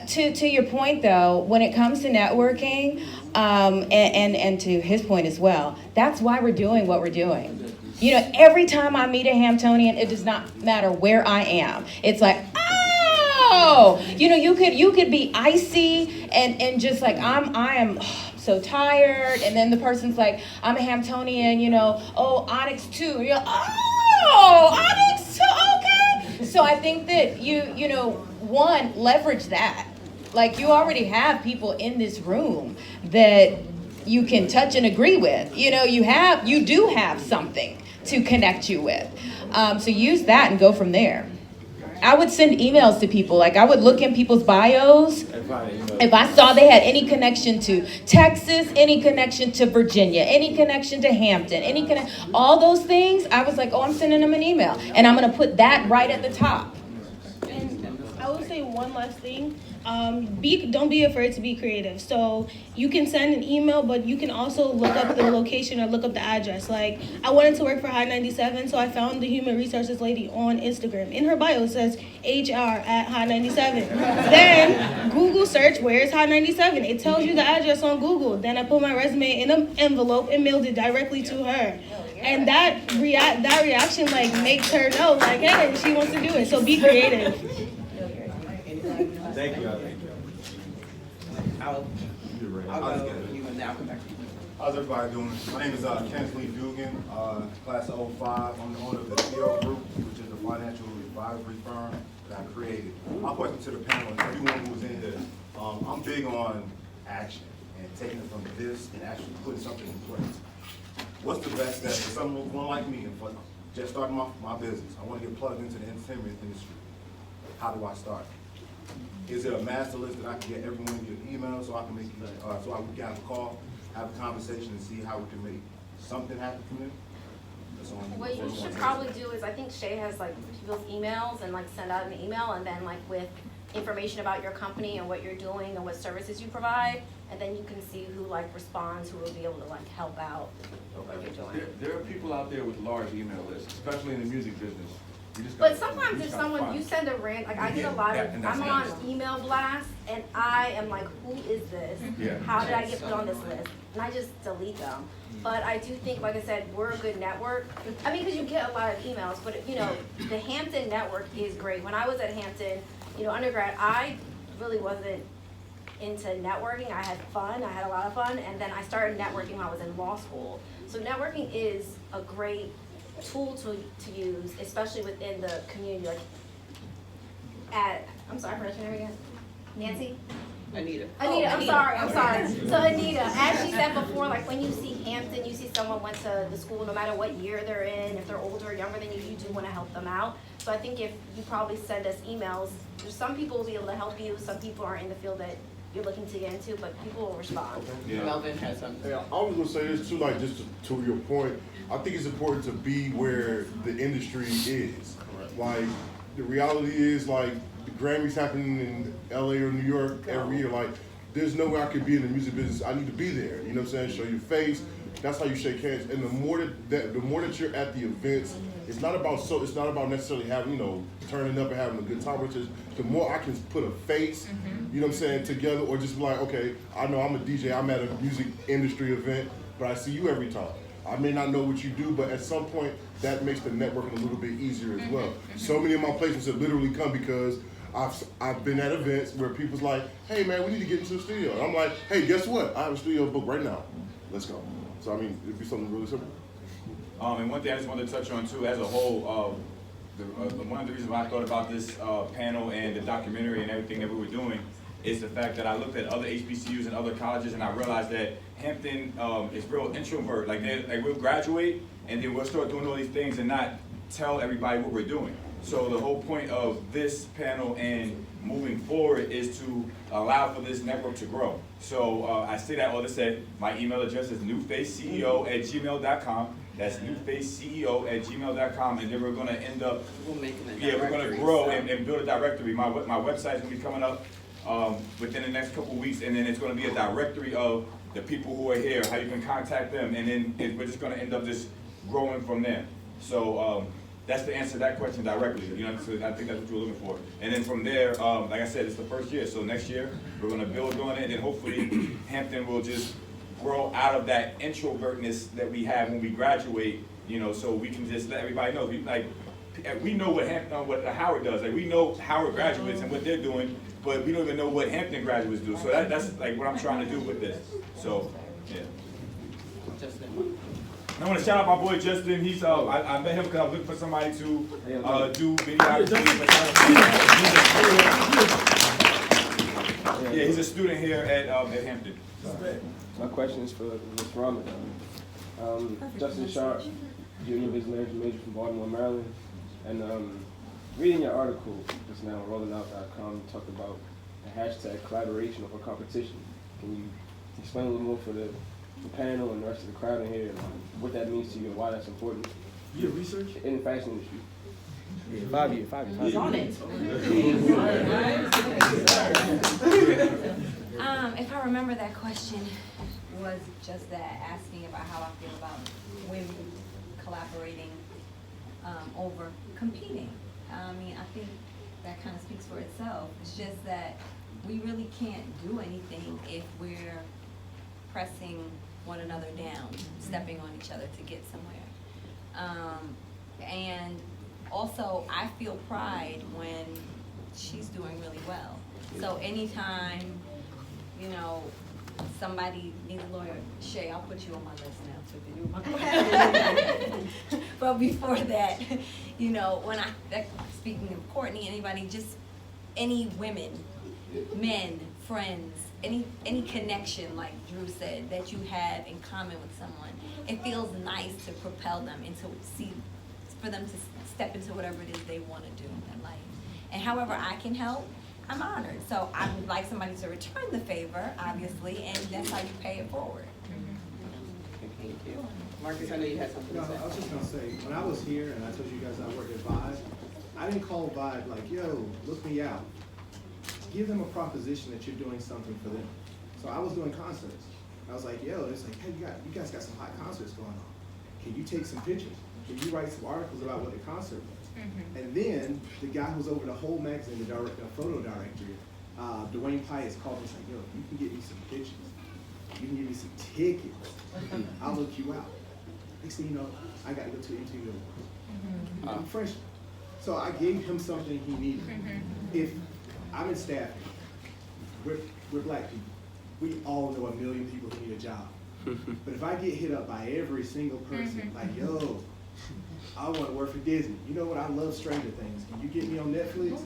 to your point though, when it comes to networking, and to his point as well, that's why we're doing what we're doing. You know, every time I meet a Hamptonian, it does not matter where I am. It's like, oh, you know, you could be icy and just like I am so tired, and then the person's like, I'm a Hamptonian, you know, oh, Onyx too. You're like, oh, Onyx too, okay. So I think that you know, one, leverage that. Like you already have people in this room that you can touch and agree with. You know, you do have something to connect you with. So use that and go from there. I would send emails to people. Like I would look in people's bios. If I saw they had any connection to Texas, any connection to Virginia, any connection to Hampton, all those things, I was like, oh, I'm sending them an email. And I'm going to put that right at the top. I would say one last thing. Don't be afraid to be creative. So you can send an email, but you can also look up the location or look up the address. Like I wanted to work for High 97, so I found the human resources lady on Instagram. In her bio it says HR at High 97. Then Google search where's High 97. It tells you the address on Google. Then I put my resume in an envelope and mailed it directly to her. And that reaction like makes her know like, hey, she wants to do it. So be creative. Thank you. I'll go you and then I'll come back to you. How's everybody doing? My name is Kenneth Lee Dugan, class of 05. I'm the owner of the CEO Group, which is a financial advisory firm that I created. My question to the panel and everyone who's in here, I'm big on action and taking it from this and actually putting something in place. What's the best step for someone like me, and for just starting my business? I want to get plugged into the entertainment industry. How do I start? Is there a master list that I can get everyone in your email so I can make so we can have a call, have a conversation, and see how we can make something happen from there? What you should probably do is, I think Shay has like people's emails and like send out an email, and then like with information about your company and what you're doing and what services you provide, and then you can see who like responds, who will be able to like help out what you're doing. There are people out there with large email lists, especially in the music business. But sometimes if someone, you send a rant, like I get a lot of, I'm on email blast, and I am like, who is this? Yeah. How did I get put on this list? And I just delete them. But I do think, like I said, we're a good network. I mean, because you get a lot of emails, but you know, the Hampton network is great. When I was at Hampton, you know, undergrad, I really wasn't into networking. I had fun, I had a lot of fun, and then I started networking when I was in law school. So networking is a great tool to use, especially within the community. Like I'm sorry, what's your name again? Nancy? Anita. Anita, I'm sorry. So Anita, as she said before, like when you see Hampton, you see someone went to the school, no matter what year they're in, if they're older or younger than you, you do want to help them out. So I think if you probably send us emails, some people will be able to help you, some people aren't in the field that you're looking to get into, but people will respond. Yeah. Melvin has something. Yeah, I was gonna say this too, like just to your point, I think it's important to be where the industry is. Like the reality is, like the Grammys happening in LA or New York every year. Like there's no way I could be in the music business. I need to be there. You know what I'm saying? Show your face. That's how you shake hands. And the more that you're at the events, it's not about necessarily having, turning up and having a good time, which is the more I can put a face, you know what I'm saying, together, or just be like, okay, I know I'm a DJ, I'm at a music industry event, but I see you every time. I may not know what you do, but at some point, that makes the networking a little bit easier as well. So many of my placements have literally come because I've been at events where people's like, hey man, we need to get into the studio. And I'm like, hey, guess what? I have a studio book right now. Let's go. So I mean, it'd be something really simple. And one thing I just wanted to touch on too, as a whole, one of the reasons why I thought about this panel and the documentary and everything that we were doing is the fact that I looked at other HBCUs and other colleges, and I realized that Hampton is real introvert. Like we'll graduate and then we'll start doing all these things and not tell everybody what we're doing. So the whole point of this panel and moving forward is to allow for this network to grow. So I say that all to say, my email address is newfaceceo@gmail.com. That's newfaceceo@gmail.com, and then we're going to end up, we're going to grow and build a directory. My website's going to be coming up within the next couple weeks, and then it's going to be a directory of the people who are here, how you can contact them, and then we're just going to end up just growing from there. So that's the answer to that question directly. So I think that's what you're looking for. And then from there, like I said, it's the first year. So next year, we're going to build on it, and hopefully Hampton will just grow out of that introvertness that we have when we graduate, so we can just let everybody know. We know what Howard does. Like we know Howard graduates and what they're doing, but we don't even know what Hampton graduates do. So that's like what I'm trying to do with this. So, yeah. I want to shout out my boy Justin. He's I met him because I was looking for somebody to do videography. Yeah, he's a student here at Hampton. My question is for Ms. Rahman. Justin Sharp, junior business management major from Baltimore, Maryland. And reading your article just now on rollingout.com, you talked about the hashtag collaboration over competition. Can you explain a little more for the panel and the rest of the crowd in here, what that means to you and why that's important? Your research? In the fashion industry. Yeah, 5 years. He's on it. If I remember, that question was just that, asking about how I feel about women collaborating over competing. I mean, I think that kind of speaks for itself. It's just that we really can't do anything if we're pressing one another down, stepping on each other to get somewhere. And also, I feel pride when she's doing really well. So anytime, you know, somebody needs a lawyer, Shay, I'll put you on my list now to do my But before that, you know, when speaking of Courtney, anybody, just any women, men, friends, any connection, like Drew said, that you have in common with someone, it feels nice to propel them for them to step into whatever it is they want to do in life. And however I can help, I'm honored. So I would like somebody to return the favor, obviously, and that's how you pay it forward. Thank you. Marcus, I know you had something to say. I was just gonna say, when I was here and I told you guys I worked at Vibe, I didn't call Vibe like, yo, look me out. Give them a proposition that you're doing something for them. So I was doing concerts. I was like, yo, it's like, hey, you guys got some hot concerts going on. Can you take some pictures? Can you write some articles about what the concert was? And then the guy who's over the whole magazine, the photo director, Dwayne Pius, called me and said, yo, if you can get me some pictures, you can give me some tickets, I'll look you out. Next thing you know, I got to go to an interview. I'm fresh. So I gave him something he needed. If I'm in staffing, we're black people. We all know a million people who need a job. But if I get hit up by every single person, like, yo, I want to work for Disney. You know what? I love Stranger Things. Can you get me on Netflix?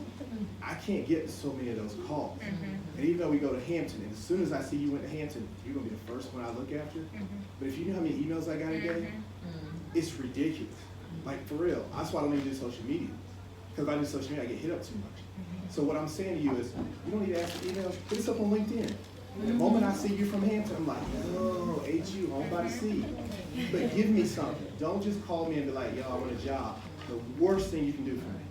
I can't get so many of those calls. And even though we go to Hampton, and as soon as I see you went to Hampton, you're going to be the first one I look after. But if you know how many emails I got a day, it's ridiculous. Like, for real. That's why I don't even do social media. Because if I do social media, I get hit up too much. So what I'm saying to you is, you don't need to ask for emails. Put this up on LinkedIn. The moment I see you from Hampton, I'm like, yo, HU, home by the sea. But give me something. Don't just call me and be like, yo, I want a job. The worst thing you can do for me.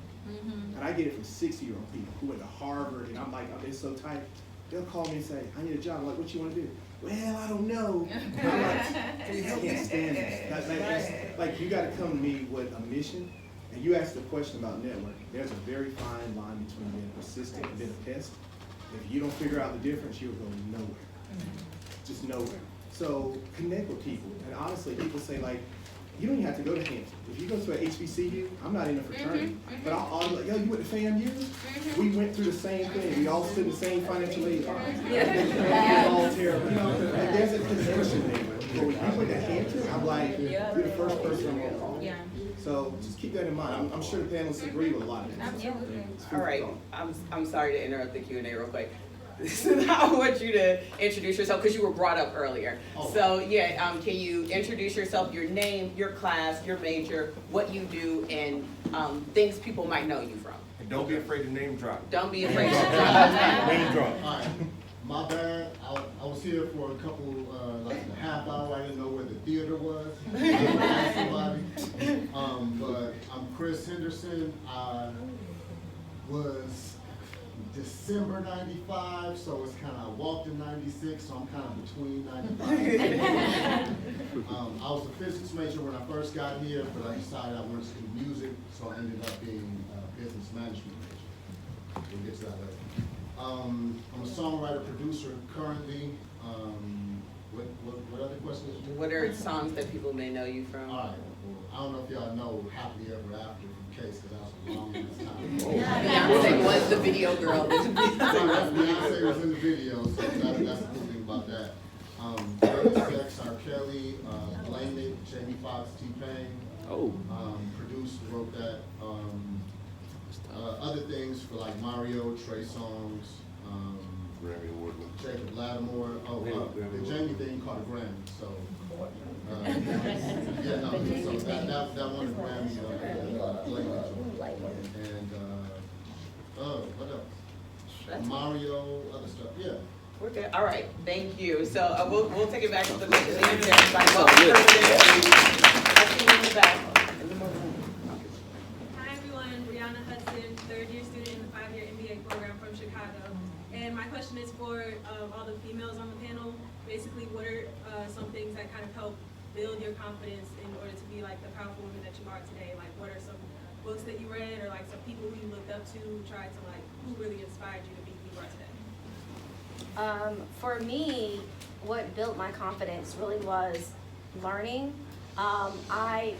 And I get it from 60-year-old people who went to Harvard, and I'm like, oh, they're so tight. They'll call me and say, I need a job. I'm like, what you want to do? Well, I don't know. I'm like, I can't stand that. Like, you got to come to me with a mission. And you asked the question about networking. There's a very fine line between being persistent and being a pest. If you don't figure out the difference, you'll go nowhere. Just nowhere. So connect with people. And honestly, people say, like, you don't even have to go to Hampton. If you go to an HBCU, I'm not in a fraternity, but I'll be like, yo, you went to FAMU? We went through the same thing. We all stood in the same financial aid line. All terrible. You know, and there's a connection there. But when you went to Hampton, I'm like, you're the first person I'm going to call. So just keep that in mind. I'm sure the panelists agree with a lot of it. Absolutely. All right. I'm sorry to interrupt the Q&A real quick. I want you to introduce yourself because you were brought up earlier. So yeah, can you introduce yourself, your name, your class, your major, what you do, and things people might know you from? And don't be afraid to name drop. Don't be afraid to drop. Name drop. All right. My bad. I was here for a couple, like a half hour. I didn't know where the theater was. I asked somebody. But I'm Chris Henderson. I was December 95, so it's kind of, I walked in 96, so I'm kind of between 95. I was a physics major when I first got here, but I decided I wanted to do music, so I ended up being a business management major. We'll get to that later. I'm a songwriter, producer currently. What other questions? What are songs that people may know you from? All right. Well, I don't know if y'all know Happily Ever After from Case, because that was a long time. Beyonce was the video girl. Beyonce was in the video, so that's the good thing about that. Sex, R. Kelly, Blame It, Jamie Foxx, T-Pain. Produced, wrote that. Other things for like Mario, Trey Songz, Grammy Award. Jacob Lattimore. The Jamie thing called a Grammy. So, so that won a Grammy. like it. And what else? Mario, other stuff. Yeah. We're good. All right. Thank you. So we'll take it back to the question and answer. Everybody, welcome. I see you in the back. Hi everyone, Brianna Hudson, third-year student in the 5-year MBA program from Chicago. And my question is for all the females on the panel. Basically, what are some things that kind of help build your confidence in order to be like the powerful woman that you are today? Like, what are some books that you read, or like some people who you looked up to, tried to like, who really inspired you to be who you are today? For me, what built my confidence really was learning. I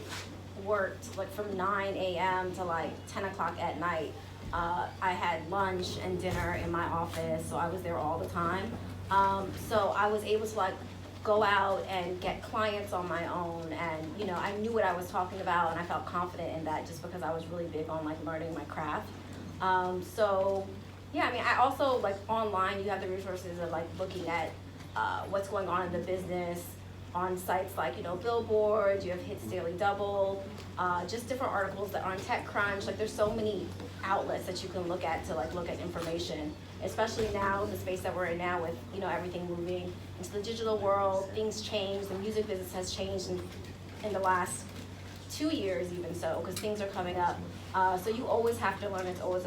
worked like from 9 a.m. to like 10 o'clock at night. I had lunch and dinner in my office, so I was there all the time. So I was able to like go out and get clients on my own, and you know, I knew what I was talking about, and I felt confident in that just because I was really big on like learning my craft. So yeah, I mean, I also like online, you have the resources of like looking at what's going on in the business on sites like, you know, Billboard, you have Hits Daily Double, just different articles that are on TechCrunch. Like there's so many outlets that you can look at to like look at information, especially now, the space that we're in now with, you know, everything moving into the digital world, things change, the music business has changed in the last 2 years even so, because things are coming up. So you always have to learn, it's always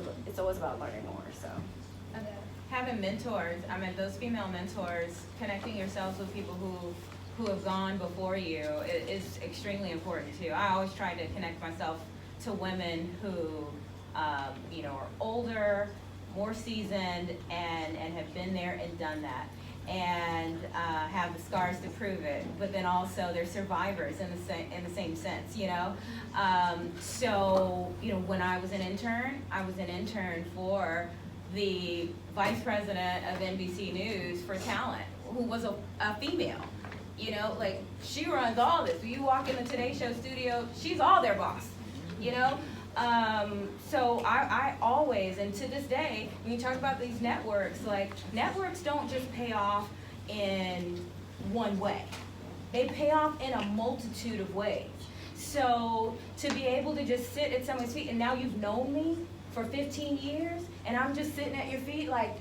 about learning more, so. Having mentors, I mean, those female mentors, connecting yourselves with people who have gone before you is extremely important too. I always try to connect myself to women who, you know, are older, more seasoned, and have been there and done that, and have the scars to prove it. But then also they're survivors in the same sense, you know. So you know, when I was an intern for the vice president of NBC News for talent, who was a female. You know, like, she runs all this. When you walk in the Today Show studio, she's all their boss, you know? So I always, and to this day, when you talk about these networks, like, networks don't just pay off in one way. They pay off in a multitude of ways. So to be able to just sit at someone's feet, and now you've known me for 15 years, and I'm just sitting at your feet, like,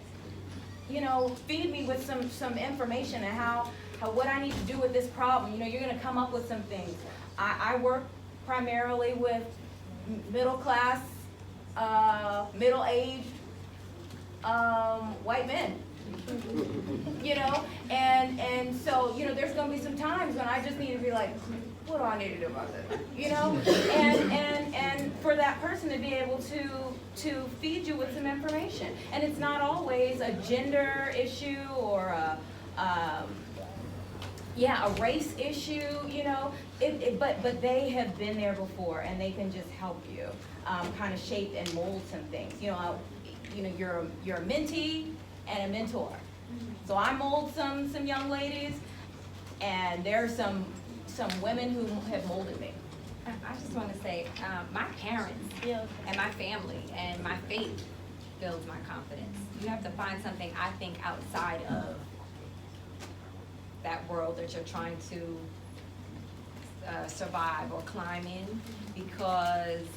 you know, feed me with some information and how what I need to do with this problem. You know, you're gonna come up with some things. I work primarily with middle class, middle-aged white men. You know, and so, you know, there's gonna be some times when I just need to be like, what do I need to do about this? You know, and for that person to be able to feed you with some information, and it's not always a gender issue or a race issue, you know, but they have been there before, and they can just help you kind of shape and mold some things. You know, you're a mentee and a mentor. So I mold some young ladies, and there are some women who have molded me. I just want to say, my parents and my family and my faith builds my confidence. You have to find something, I think, outside of that world that you're trying to survive or climb in, because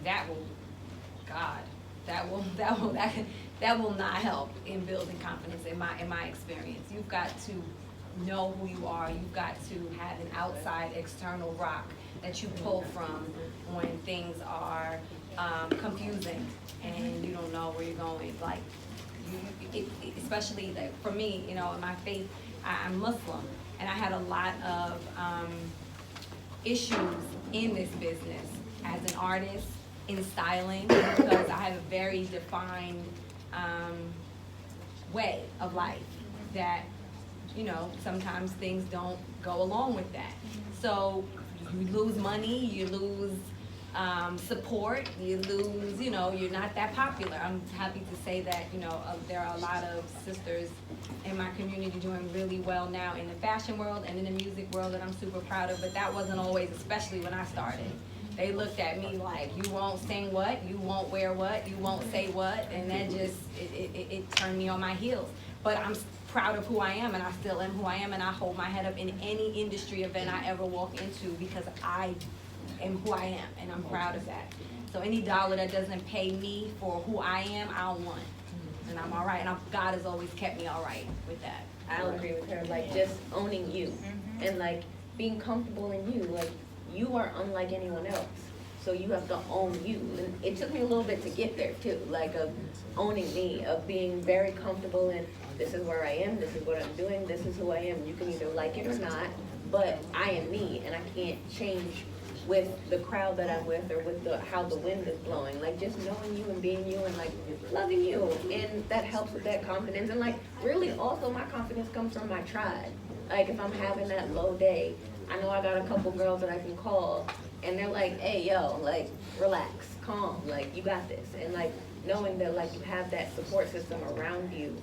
that will not help in building confidence in my experience. You've got to know who you are. You've got to have an outside external rock that you pull from when things are confusing and you don't know where you're going. Like, especially like for me, you know, in my faith, I'm Muslim, and I had a lot of issues in this business as an artist, in styling, because I have a very defined way of life that, you know, sometimes things don't go along with that. So you lose money, you lose support, you lose, you know, you're not that popular. I'm happy to say that, you know, there are a lot of sisters in my community doing really well now in the fashion world and in the music world that I'm super proud of, but that wasn't always, especially when I started. They looked at me like, you won't sing what, you won't wear what, you won't say what, and that just, it turned me on my heels. But I'm proud of who I am, and I still am who I am, and I hold my head up in any industry event I ever walk into, because I am who I am, and I'm proud of that. So any dollar that doesn't pay me for who I am, I don't want. And I'm all right, and God has always kept me all right with that. I'll agree with her, like just owning you and like being comfortable in you. Like you are unlike anyone else. So you have to own you. And it took me a little bit to get there too, like of owning me, of being very comfortable in this is where I am, this is what I'm doing, this is who I am. You can either like it or not, but I am me and I can't change with the crowd that I'm with or with how the wind is blowing. Like just knowing you and being you and like loving you. And that helps with that confidence. And like really also my confidence comes from my tribe. Like if I'm having that low day, I know I got a couple girls that I can call and they're like, hey yo, like relax, calm, like you got this. And like knowing that like you have that support system around you,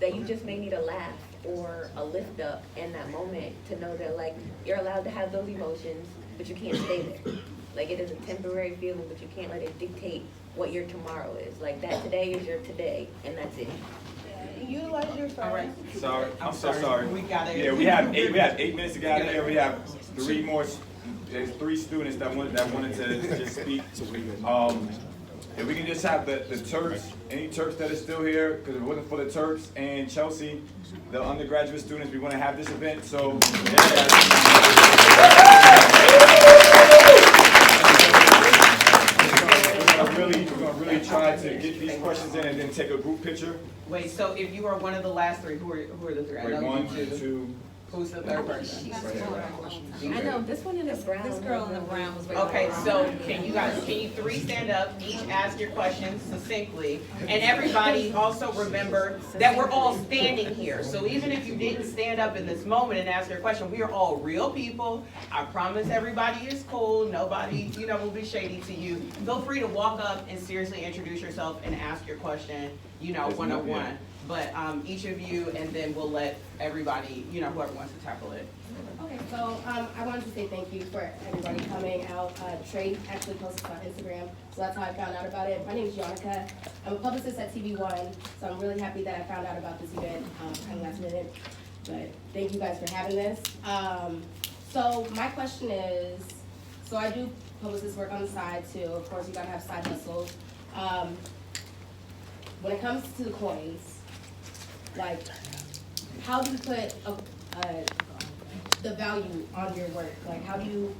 that you just may need a laugh or a lift up in that moment to know that like you're allowed to have those emotions, but you can't stay there. Like it is a temporary feeling, but you can't let it dictate what your tomorrow is. Like that today is your today, and that's it. Utilize your phone. All right. Sorry, I'm so sorry. We got it. Yeah, we have 8 minutes to get out of here. We have 3 more. There's 3 students that wanted to just speak. If we can just have the Terps, any Terps that are still here, because if it wasn't for the Terps and Chelsea, the undergraduate students, we want to have this event. So, we're gonna really try to get these questions in and then take a group picture. Wait, so if you are one of the last 3, who are the 3? I Wait, know 1, you 2. Who's the third person? I know, this one in the brown. This girl in the brown was waiting. Okay, so can you 3 stand up, each ask your questions succinctly, and everybody also remember that we're all standing here. So even if you didn't stand up in this moment and ask your question, we are all real people. I promise everybody is cool. Nobody, will be shady to you. Feel free to walk up and seriously introduce yourself and ask your question, one-on-one. But each of you, and then we'll let everybody, whoever wants to tackle it. Okay, so I wanted to say thank you for everybody coming out. Trey actually posted on Instagram, so that's how I found out about it. My name is Yonica. I'm a publicist at TV1, so I'm really happy that I found out about this event kind of last minute. But thank you guys for having this. So my question is, so I do publicist work on the side too. Of course, you gotta have side hustles. When it comes to the coins, like, how do you put the value on your work? Like, how do you